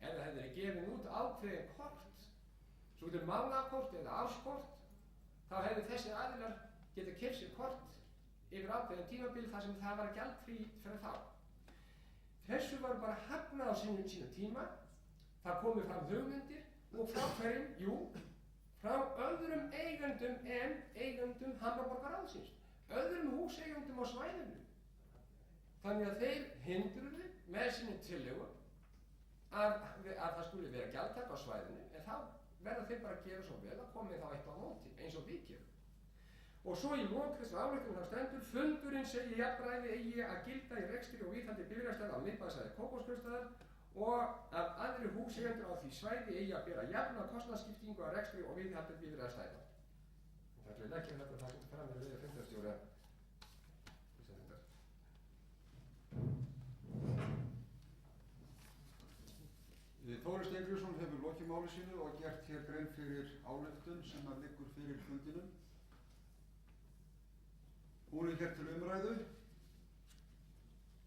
ef það hefði verið gefin út ákveðin kort, svo getur mánakort eða árskort, þá hefðu þessi aðilar getað keypt sér kort yfir ákveðin tímabil þar sem það var gjaldfrí fyrir þá. Þessu var bara hafnað á sínum tíma, það komu fram hugmyndir og frá hverjum, jú, frá öðrum eigendum en eigendum Hamraborgarráðsins, öðrum húseigendum á svæðinu. Þannig að þeir hindruðu með sínum tillögum að það skuli vera gjaldtaka á svæðinu, en þá verða þeir bara að gera svo vel að komi þá eitthvað á móti, eins og við gerum. Og svo í lok þessu ályktunar þá stendur, fundurinn segir jafnræði eigi að gilda í rekstri og viðhaldi bifreiðastæða á miðbæjarsvæði Kópavogskausstaðar og að aðrir húseigendur á því svæði eigi að bera jafna kostnaðarskiptingu á rekstri og viðhaldi bifreiðastæða. Það er ekki þetta það sem fram með við fundarstjóra þessa fundar. Þórir Steingrímsson hefur lokið máli sínu og gert hér grein fyrir ályktun sem að liggur fyrir fundinum. Hún er hér til umræðu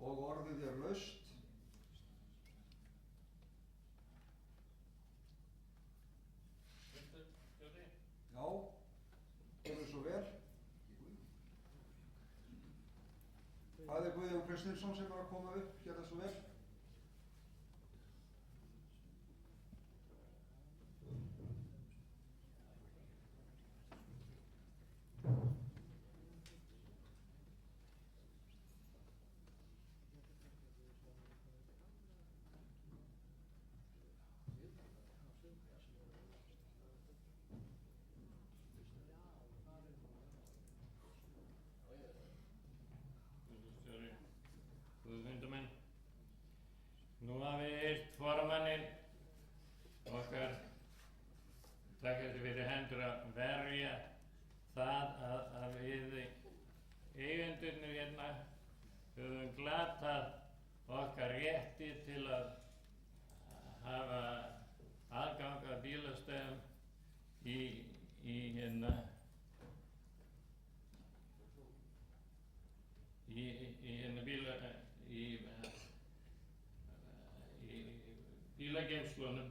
og orðið er laust. Það er Guðjón Kristinsson sem er að koma upp hérna svo vel. Nú hafi við heyrt formanninn okkar taka sér fyrir hendur að verja það að við eigendurnir hérna höfum glatað okkar rétti til að hafa aðgang að bílastæðum í bílageymslunum.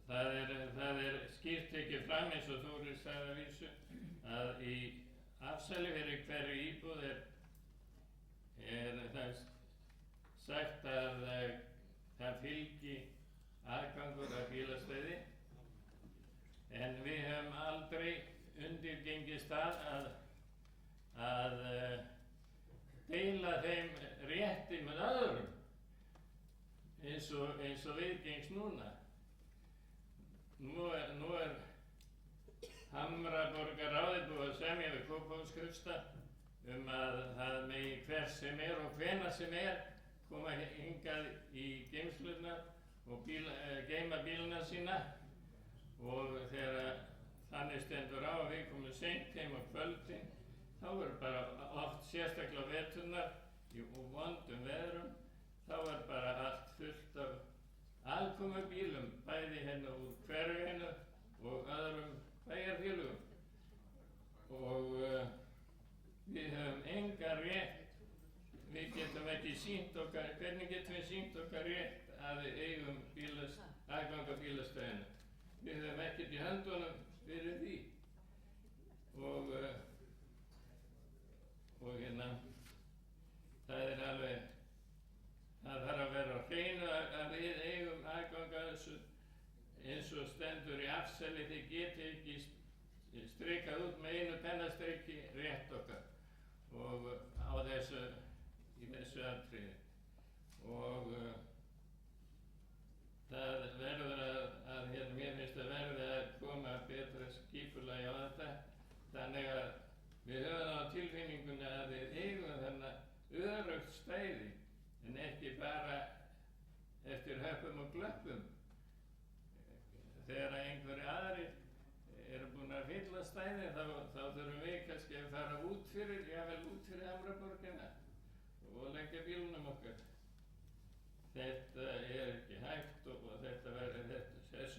Það er skýrt tekið fram eins og Þórir sagði að vísu að í afsali fyrir hverju íbúð er það sagt að það fylgi aðgangur að bílastæði, en við höfum aldrei undirgengist það að deila þeim rétti með öðrum eins og viðgengst núna. Nú er Hamraborgarráðið búið að semja við Kópavogskaupstað að það megi hver sem er og hvenær sem er koma hingað í geymslurnar og geyma bílana sína, og þegar þannig stendur á að við komum seint heim á kvöldin, þá er bara oft sérstaklega á veturnar og vondum veðrum, þá er bara allt fullt af aðkomubílum, bæði hérna úr hverfinu og öðrum bæjarfélögum, og við höfum engan rétt, við getum ekki sýnt okkar, hvernig getum við sýnt okkar rétt að við eigum aðgang að bílastæðinu? Við höfum ekkert í höndunum fyrir því, og hérna, það er alveg, það þarf að vera á hreinu að við eigum aðgang að þessu eins og stendur í afsali. Þið geti ekki strikað út með einu pennastriki rétt okkar og á í þessu atriði, og það verður að hérna, mér finnst að verði að koma betra skipulagi á þetta, þannig að við höfum á tilfinningunni að við eigum þennan öruggt stæði, en ekki bara eftir höppum og glöppum. Þegar einhverju aðrir eru búin að fylla stæði, þá þurfum við kannski að fara út fyrir Hamraborgina og leggja bílunum okkar. Þetta er ekki hægt og þessu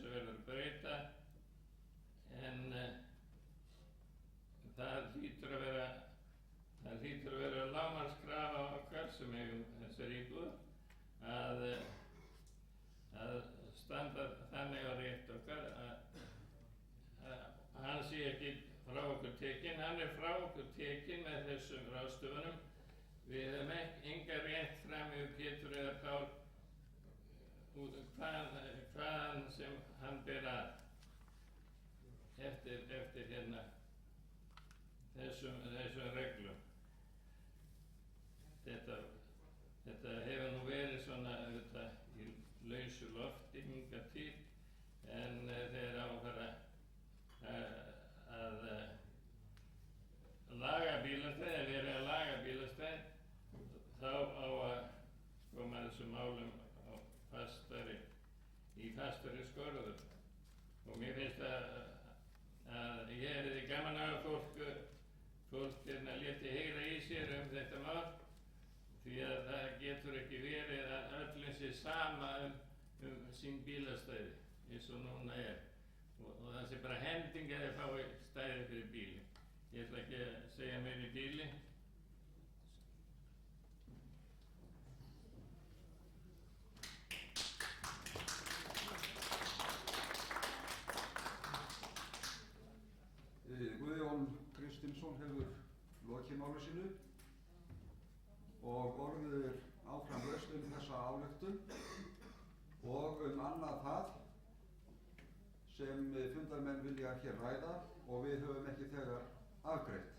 verður að breyta, en það hlýtur að vera lágmarkskrafa okkar sem eigum þessar íbúð að standa þannig á rétt okkar að hann sé ekki frá okkur tekinn. Hann er frá okkur tekinn með þessum ráðstöfunum. Við höfum enga rétt fram yfir Pétur eða Pál hvaðan sem hann ber að eftir hérna þessum reglum. Þetta hefur nú verið svona auðvitað í lausu lofti hingað til, en þegar á að fara að laga bílastæði, eða verið að laga bílastæði, þá á að koma þessum málum í fastari skorður. Og mér finnst að ég hefði gaman að fólk hérna léti heyra í sér þetta mál, því að það getur ekki verið að öllum sé sama sín bílastæði eins og núna er, og það sé bara hending að þeir fái stæði fyrir bíli. Ég ætla ekki að segja meir í bíli. Guðjón Kristinsson hefur lokið máli sínu. og orðið áfram laust þessa ályktun og annað það sem fundarmenn vilja hér ræða og við höfum ekki þegar afgreitt.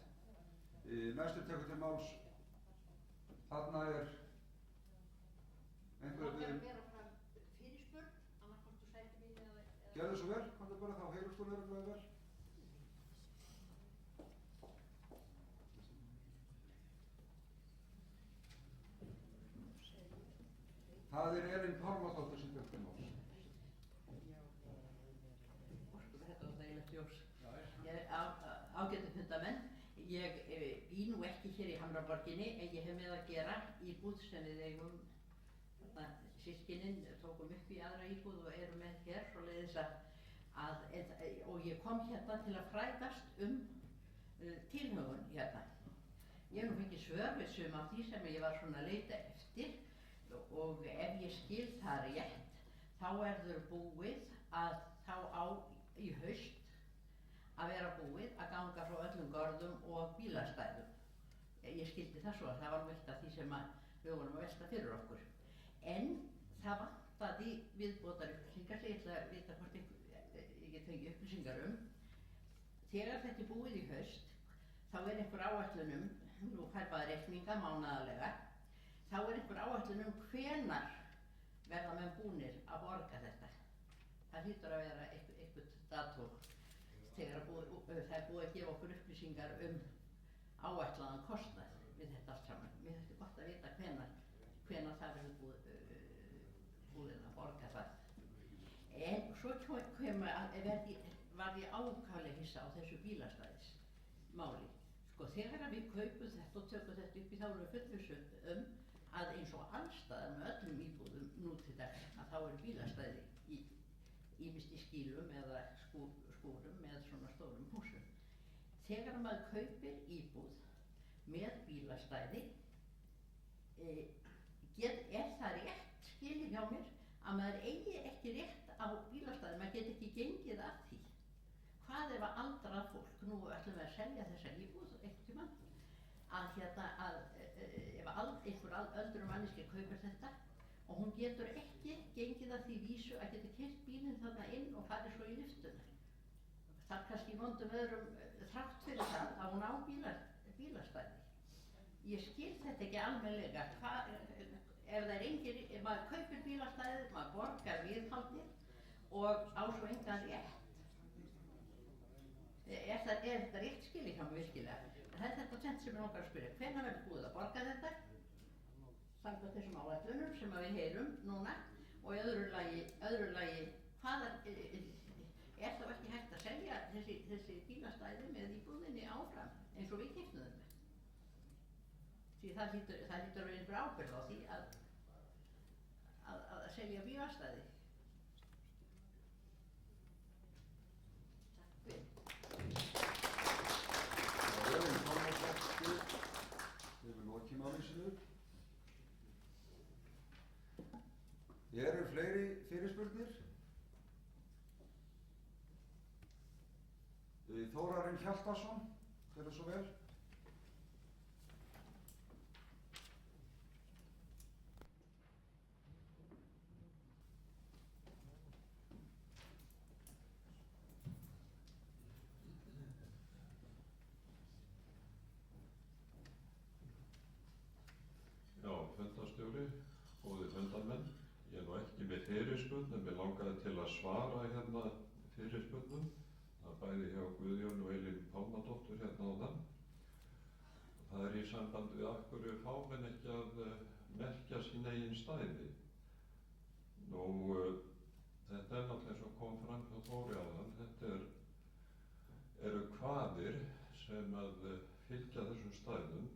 Næstur tekur til máls. Þarna er einhver við... Gerðu svo vel, komdu bara þá, heyrust þú nefnilega vel. Það er Elín Pálmadóttir sem tekur til máls. Þetta var þægilegt ljós. Ágætu fundamenn, ég bý nú ekki hér í Hamraborginni en ég hef með að gera íbúð sem við eigum. Systkinin tókum upp í aðra íbúð og eru með hér svoleiðis og ég kom hérna til að fræðast tilhögun hérna. Ég hef nú fengið svör við sum af því sem ég var svona að leita eftir og ef ég skil það rétt þá er búið að þá á í haust að vera búið að ganga frá öllum görðum og bílastæðum. Ég skildi það svo að það var nú eitt af því sem við vorum að velta fyrir okkur. En það vantaði viðbótar upplýsingar sem ég ætla að vita hvort ég get fengið upplýsingar Þegar þetta er búið í haust, þá er einhver áætlun nú fær bara reikninga mánaðarlega, þá er einhver áætlun hvenar verða menn búnir að borga þetta. Það hlýtur að vera eitthvað dató þegar það er búið að gefa okkur upplýsingar áætlaðan kostnað við þetta allt saman. Mér finnst gott að vita hvenær það verður búið að borga það. En svo var ég ákaflega hissa á þessu bílastæðismáli. Sko þegar við kaupum þetta og tökum þetta upp í þá erum við fullvissuð að eins og allstaðar með öllum íbúðum nú til dags að þá eru bílastæði ýmist í skýlum eða skúrum með svona stórum húsum. Þegar maður kaupir íbúð með bílastæði er það rétt skilið hjá mér að maður eigi ekki rétt á bílastæði, maður get ekki gengið af því. Hvað ef að aldrað fólk, nú ætlum við að selja þessa íbúð einhvern tímann, ef einhver öldruð manneskja kaupir þetta og hún getur ekki gengið af því vísu að geta keyrt bílinn þarna inn og farið svo í lyftuna. Það kannski vondum öðrum þrátt fyrir það að hún á bílastæði. Ég skil þetta ekki almennilega. Ef maður kaupir bílastæðið, maður borgar viðhaldið og á svo engan rétt. Er þetta rétt skilið hjá mig virkilega? Það er þetta tvennt sem ég langar að spyrja. Hvenær verður búið að borga þetta? Samkvæmt þessum áætlunum sem við heyrum núna og í öðru lagi er þá ekki hægt að selja þessi bílastæði með íbúðinni áfram eins og við keyptum þetta? Því það hlýtur að vera einhver ábyrgð á því að selja bílastæði. Eru fleiri fyrirspurnir? Þórarinn Hjaltason, gjörðu svo vel. Fundarstjóri, góðir fundarmenn. Ég er nú ekki með fyrirspurn en mér langaði til að svara hérna fyrirspurnum. Það bæði hjá Guðjón og Elín Pálmadóttur hérna áðan. Það er í sambandi við af hverju fá menn ekki að merkja sín eigin stæði. Nú, þetta er náttúrulega eins og kom fram hjá Þóri áðan. Þetta eru kvaðir sem að fylgja þessum stæðum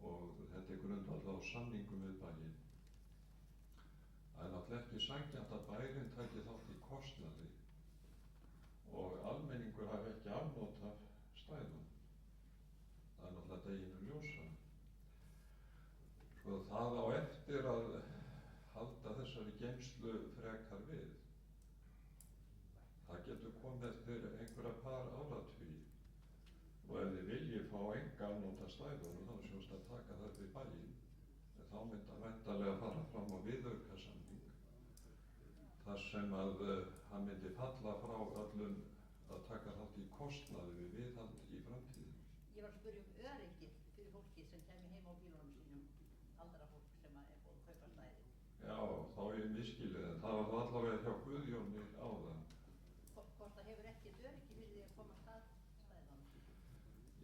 og þetta er grundvallað á samningum við bæinn. Það er náttúrulega ekki sanngjarnt að bærinn taki þátt í kostnaði og almenningur hafi ekki afnot af stæðum. Það er náttúrulega deginum ljósa. Sko það á eftir að halda þessari geymslu frekar við. Það getur komið eftir einhverja par áratugi og ef þið viljið fá einkaafnóta stæðunum, þá sjóst að taka það upp í bæinn, en þá myndi hann væntanlega fara fram á viðaukasamning þar sem að hann myndi falla frá öllum að taka þátt í kostnaði við viðhald í framtíðinni. Ég var að spyrja öryggið fyrir fólki sem kemur heim á bílunum sínum, aldra fólk sem er búið að kaupa stæði. Já, þá ég miskilið, en það var allavega hjá Guðjóni áðan. Hvort það hefur ekkert öryggi fyrir því að komast að stæðunum?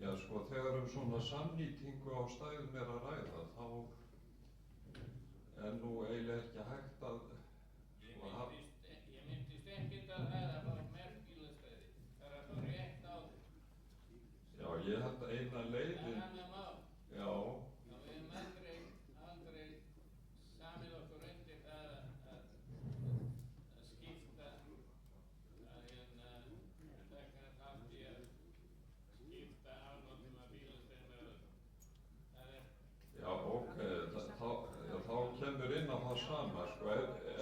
Já, sko, þegar svona samnýtingu á stæðum að ræða, þá er nú eiginlega ekki hægt að Ég myndist ekkert að ræða frá merkbílastæði. Það er að fá rétt á þig. Já, ég held að eina leiðin. Það er annað mál. Já. Við höfum aldrei samið okkur undir það að skipta, taka þátt í að skipta afnotum af bílastæðum með öðrum. Já, ok, þá kemur inn á það sama, sko,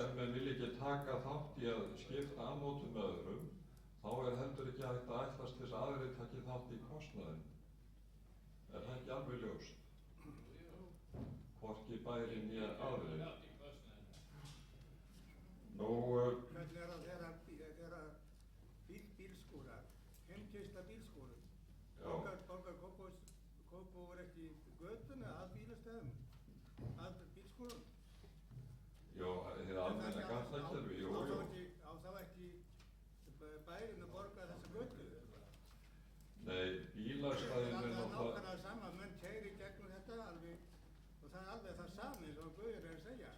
ef menn vil ekki taka þátt í að skipta afnotum með öðrum, þá er heldur ekki hægt að ætlast þess að aðrir taki þátt í kostnaðinn. Er það ekki alveg ljóst? Hvorki bærinn né aðrir. Nú... Hvernig er það þeirra bílskúrar, heimkeysta bílskúrum? Borgar Kópavogur ekki götuna að bílastæðum, að bílskúrum? Jó, þið almenna gatnakerfi, jú. Á þá ekki bærinn að borga þessa götu? Nei, bílastæðin er náttúrulega... Það er nákvæmlega sama, menn keyri gegnum þetta alveg, og það er alveg það sami eins og Guður er að segja.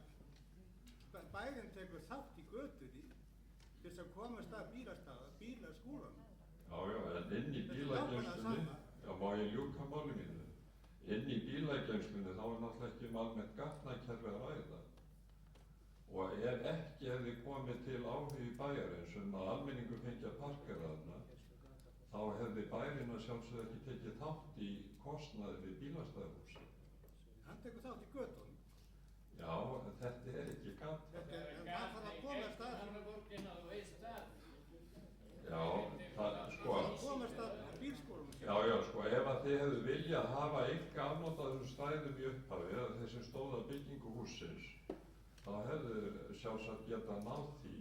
Bærinn tekur þátt í götunni til þess að komast að bílaskúrum. Já, en inn í bílageymslunni, já, má ég ljúka máli mínu, inn í bílageymslunni þá er náttúrulega ekki almennt gatnakerfi að ræða. Og ef ekki hefði komið til áhugi bæjarins að almenningur fengi að parkera þarna, þá hefði bærinn að sjálfsögðu ekki tekið þátt í kostnaði við bílastæðahús. Hann tekur þátt í götunum. Já, en þetta er ekki gat. En það þarf að komast að... Já, það, sko... Það komast að bílskúrum. Já, sko, ef að þið hefðu viljað hafa enga afnót af þessum stæðum í upphafi, eða þeir sem stóð að byggingu hússins, þá hefðu sjálfsagt getað náð því.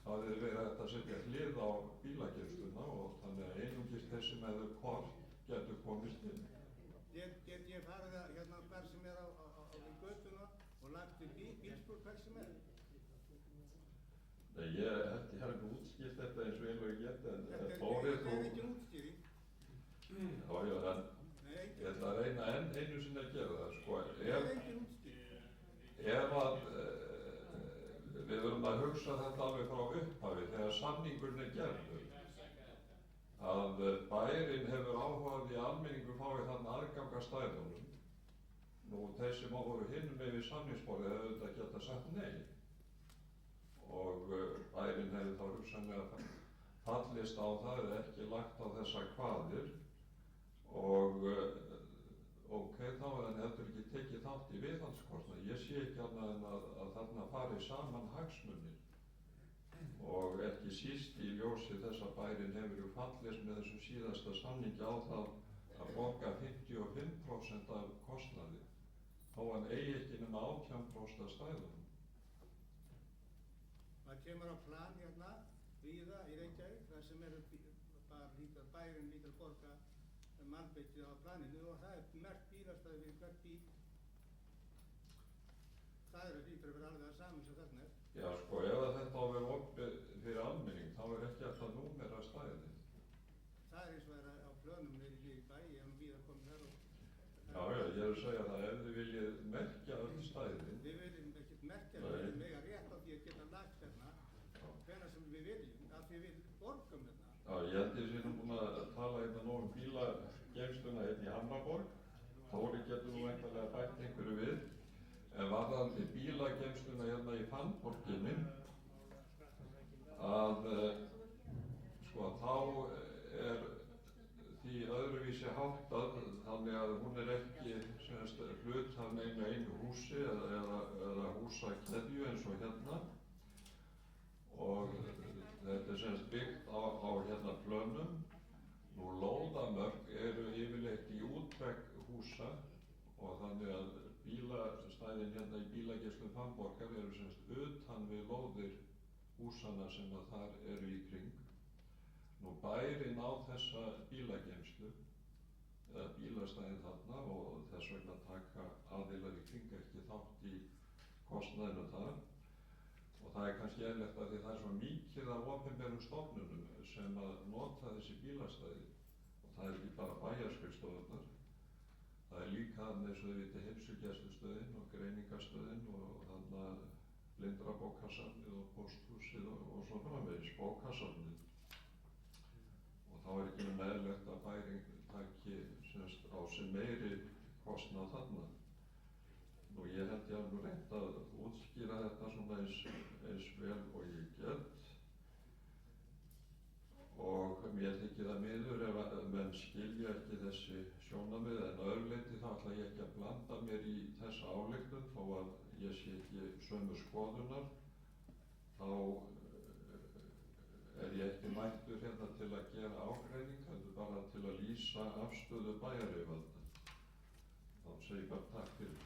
Það hefði verið hægt að setja hlið á bílageymsluna og þannig að einungis þeir sem hefðu kort getur komist inn. Get ég farið að hérna hver sem er á götuna og lagt í bílskúr hver sem er? Nei, ég hef útskýrt þetta eins og einlega geta, en Þetta er ekki útskýring. Já, en ég ætla að reyna einu sinni að gera það, sko. Það er ekki útskýring. Ef að við verðum að hugsa þetta alveg frá upphafi þegar samningurinn er gerður, að bærinn hefur áhugað í almenningu fái þannig aðgang að stæðunum. Nú, þeir sem voru hinum með við samningsborðið hefur þetta getað sagt nei. Og bærinn hefði þá hugsanlega fallist á það eða ekki lagt á þessa kvaðir og ok, þá hefði hann heldur ekki tekið þátt í viðhaldskostnaði. Ég sé ekki annað en að þarna fari saman hagsmunir og ekki síst í ljósi þess að bærinn hefur ju fallist með þessum síðasta samningi á það að borga 55% af kostnaði þó hann eigi ekki nema 18% af stæðunum. Það kemur á plan hérna víða í Reykjavík þar sem eru bærinn líka að borga mannbyggið á planinu og það er merkt bílastæði við hvert bíl. Það eru líka að vera alveg það saman sem þarna er. Já, sko, ef þetta á að vera opið fyrir almenning, þá er ekki alltaf númera stæðið. Það er eins og það er á plönum niður í bæ, ég hef nú víða komið þar og... Já, ég er að segja það, ef þið viljið merkja öll stæðin... Við viljum ekkert merkja, við viljum mega rétt á því að geta lagt hérna, hvenær sem við viljum, af því við borgum hérna. Já, ég held ég sé nú búin að tala hérna nú bílageymsluna hérna í Hamraborg. Þóri getur nú einhverlega bætt einhverju við. En varðandi bílageymsluna hérna í Fannborginni, að sko þá er því öðruvísi háttað þannig að hún er ekki hlut af einu húsi eða húsakeðju eins og hérna. Og þetta er byggt á hérna plönum. Nú lóðamörk eru yfirleitt í útvegs húsa og þannig að bílastæðin hérna í bílageislum Fannborgar eru semst utan við lóðir húsana sem að þar eru í kring. Nú bærinn á þessa bílageymslu eða bílastæðin þarna og þess vegna taka aðilar í kring ekki þátt í kostnaðinu þar. Og það er kannski eðlilegt að því það er svo mikið af opinberum stofnunum sem að nota þessi bílastæði og það er ekki bara bæjarskrifstofurnar, það er líka eins og þið viti heilsugæslustöðin og greiningastöðin og þarna Lindrabókasafnið og pósthúsið og svo framvegis bókasafnið. Og þá er ekki nema eðlilegt að bærinn taki semst á sig meiri kostnað þarna. Nú ég held ég hef nú reynt að útskýra þetta svona eins vel og ég get og mér þykir það miður ef að menn skilja ekki þessi sjónarmið en að öðru leyti þá ætla ég ekki að blanda mér í þessa ályktun þó að ég sé ekki sömu skoðunar þá er ég ekki mættur hérna til að gera ágreining heldur bara til að lýsa afstöðu bæjaryfirvalda. Þá segi ég bara takk fyrir.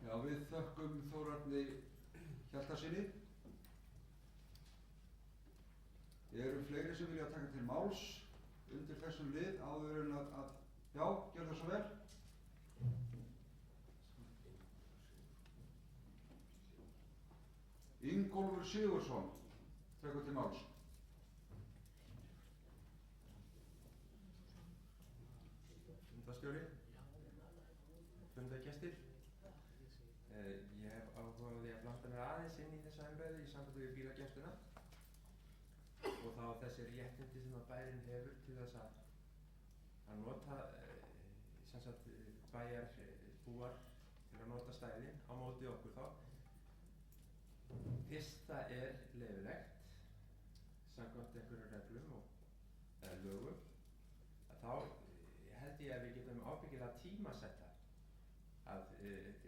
Já, við þökkum Þórarni Hjaltasyni. Eru fleiri sem vilja taka til máls undir þessum lið áður en að já, gjör það svo vel. Ingólfur Sigurðsson tekur til máls. Fundarstjóri, fundargestir. Ég hef áhuga á því að blanda mér aðeins inn í þessa umræðu í sambandi við bílageymsluna og þá þessi réttindi sem að bærinn hefur til þess að nota sem sagt bæjarbúar til að nota stæðin á móti okkur þá. Fyrst það er leyfilegt samkvæmt einhverjum reglum eða lögum að þá held ég að við getum ábyggilega tímasetta að ef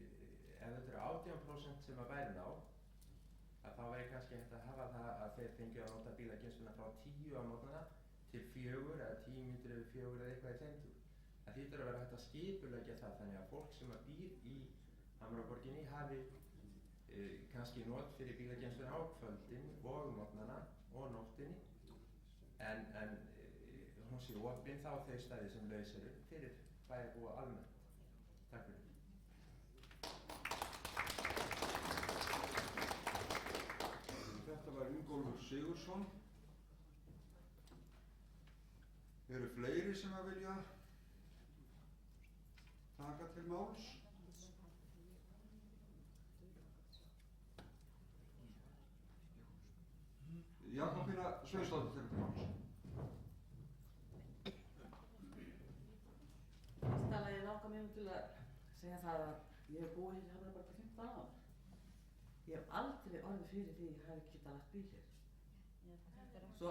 þetta eru 18% sem að bærinn á að þá væri kannski hægt að hafa það að þeir fengju að nota bílageymsluna frá 10 á morgnana til 4 eða 10 mínútur yfir 4 eða eitthvað í þeim túr. Það hlýtur að vera hægt að skipuleggja það þannig að fólk sem að býr í Hamraborginni hafi kannski not fyrir bílageymsluna á kvöldin og morgnana og nóttinni en hún sé opinn þá þau stæði sem laus eru fyrir bæjarbúa almennt. Takk fyrir. Þetta var Ingólfur Sigurðsson. Eru fleiri sem að vilja taka til máls? Jakobína Sveinsdóttir tekur til máls. Fyrsta lagi langar mér til að segja það að ég hef búið hér í Hamraborg 15 ár. Ég hef aldrei orðið fyrir því að ég hafi ekki getað lagt bíl hér. Svo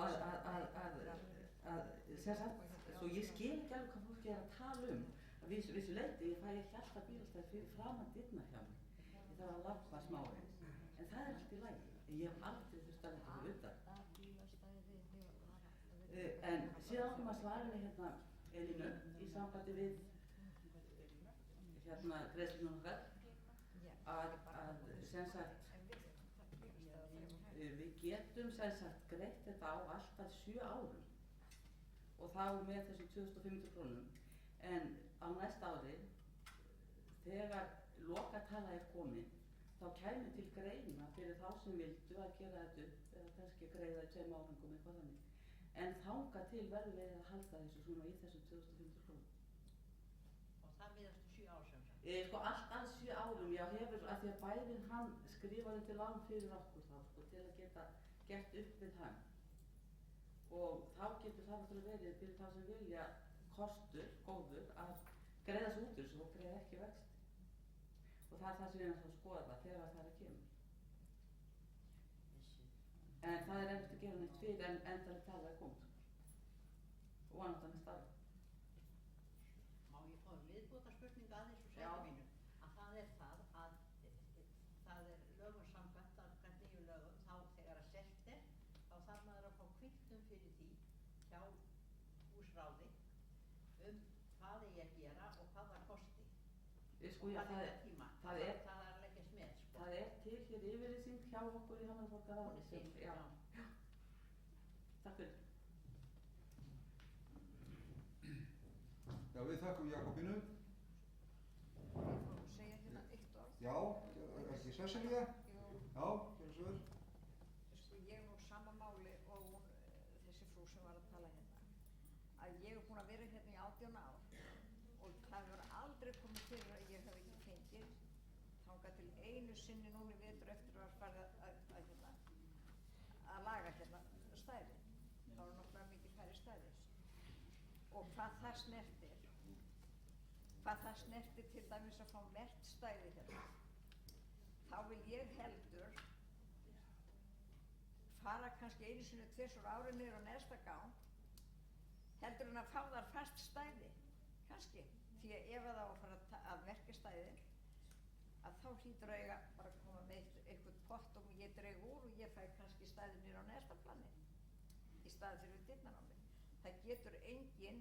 svo ég skil ekki alveg hvað fólki er að tala um. Að vissu leyti ég fæ ekki alltaf bílastæði fyrir framan dyrnar hjá mér. Ég þarf að labba smá eins. En það er allt í lagi. Ég hef aldrei þurft að leggja fyrir utan. En síðan áttum að svara mig hérna Elínu í sambandi við hérna greiðslunum okkar að sem sagt við getum sem sagt greitt þetta á alltaf 7 árum og þá með þessum 2500 krónum en á næsta ári þegar lokatala er komin þá kæmi til greina fyrir þá sem vildu að gera þetta upp eða kannski greiða í 2 árangum eitthvað þannig en þangað til verður við að halda þessu svona í þessum 2500 krónum. Og það miðast 7 ár sem sagt? Sko allt að 7 árum, já hefur að því að bærinn hann skrifaði til lán fyrir okkur þá sko til að geta gert upp við hann og þá getur það náttúrulega verið fyrir þá sem vilja kostur, góður að greiða svo út þessu og greiða ekki vexti og það er það sem við erum að skoða þegar það er að kemur. En það er eftir að gera neitt fyrir en endalega tala er komið og annað næsta ári. Má ég fá viðbótarspurningu að þessu segja mínu að það er það að það er lögum samkvæmt að nýju lögum þá þegar að selt er þá þarf maður að fá kvittun fyrir því hjá húsráði hvað eigi að gera og hvað það kosti. Sko, og já, hvað þetta tíma. Það er að leggjast með, sko. Það er til hér yfirlýsing hjá okkur í Hamraborgarráði. Hún er til, já. Takk fyrir. Já, við þakkum Jakobínu. Ég fór að segja hérna eitt orð. Já, ekki Sesselía? Jú. Já, gjörðu svo vel. Sko, ég er nú sama máli og hún, þessi frú sem var að tala hérna. Að ég er búin að vera hérna í 18 ár og það hefur aldrei komið fyrir að ég hef ekki fengið þangað til einu sinni núna í vetur eftir að fara að laga hérna stæði. Það var náttúrulega mikið færri stæði. Og hvað það snertir til dæmis að fá mert stæði hérna, þá vil ég heldur fara kannski einu sinni 2 ári niður á neðsta gang heldur en að fá þar fast stæði kannski, því að ef það á að fara að merkja stæði að þá hlýtur að eiga bara að koma með eitthvað pott og ég dreg úr og ég fæ kannski stæði niður á neðsta plani í staði fyrir dyrnar á mig. Það getur enginn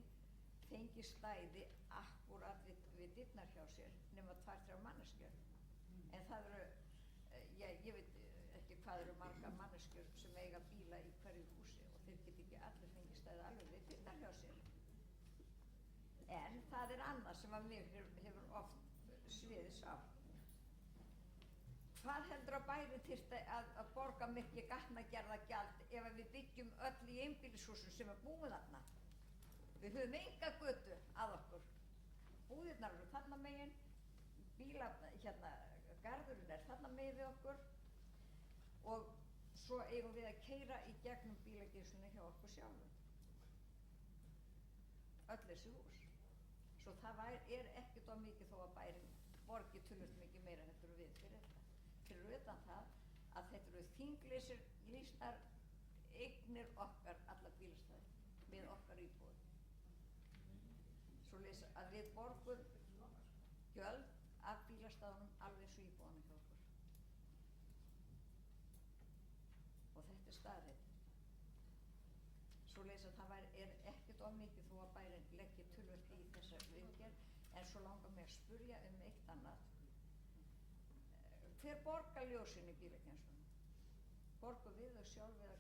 fengið stæði akkurat við dyrnar hjá sér nema 2-3 manneskjur. En það eru, ég veit ekki hvað eru margar manneskjur sem eiga bíla í hverju húsi og þeir get ekki allir fengið stæði alveg við dyrnar hjá sér. En það er annað sem að mig hefur oft sviðis á. Hvað heldur að bæri þyrfti að borga mikið gatnagerðagjald ef við byggjum öll í einbýlishúsum sem er búið þarna? Við höfum enga götu að okkur. Búðirnar eru þarna megin, garðurinn er þarna megin við okkur og svo eigum við að keyra í gegnum bílageyslunni hjá okkur sjálfum. Öll þessi hús. Svo það er ekkert of mikið þó að bærin borgi tölvöld mikið meira heldur við fyrir þetta. Fyrir utan það að þetta eru þingleysir lýsnar eignir okkar alla bílastæði með okkar íbúðum. Svoleiðis að við borgum gjöld af bílastæðunum alveg eins og íbúðunum hjá okkur. Og þetta er staðreynd. Svoleiðis að það er ekkert of mikið þó að bærin leggja tölvöld í þessa viðgerð, en svo langar mig að spurja eitt annað. Hver borgar ljósin í bílagjenslunum? Borgar við þau sjálf eða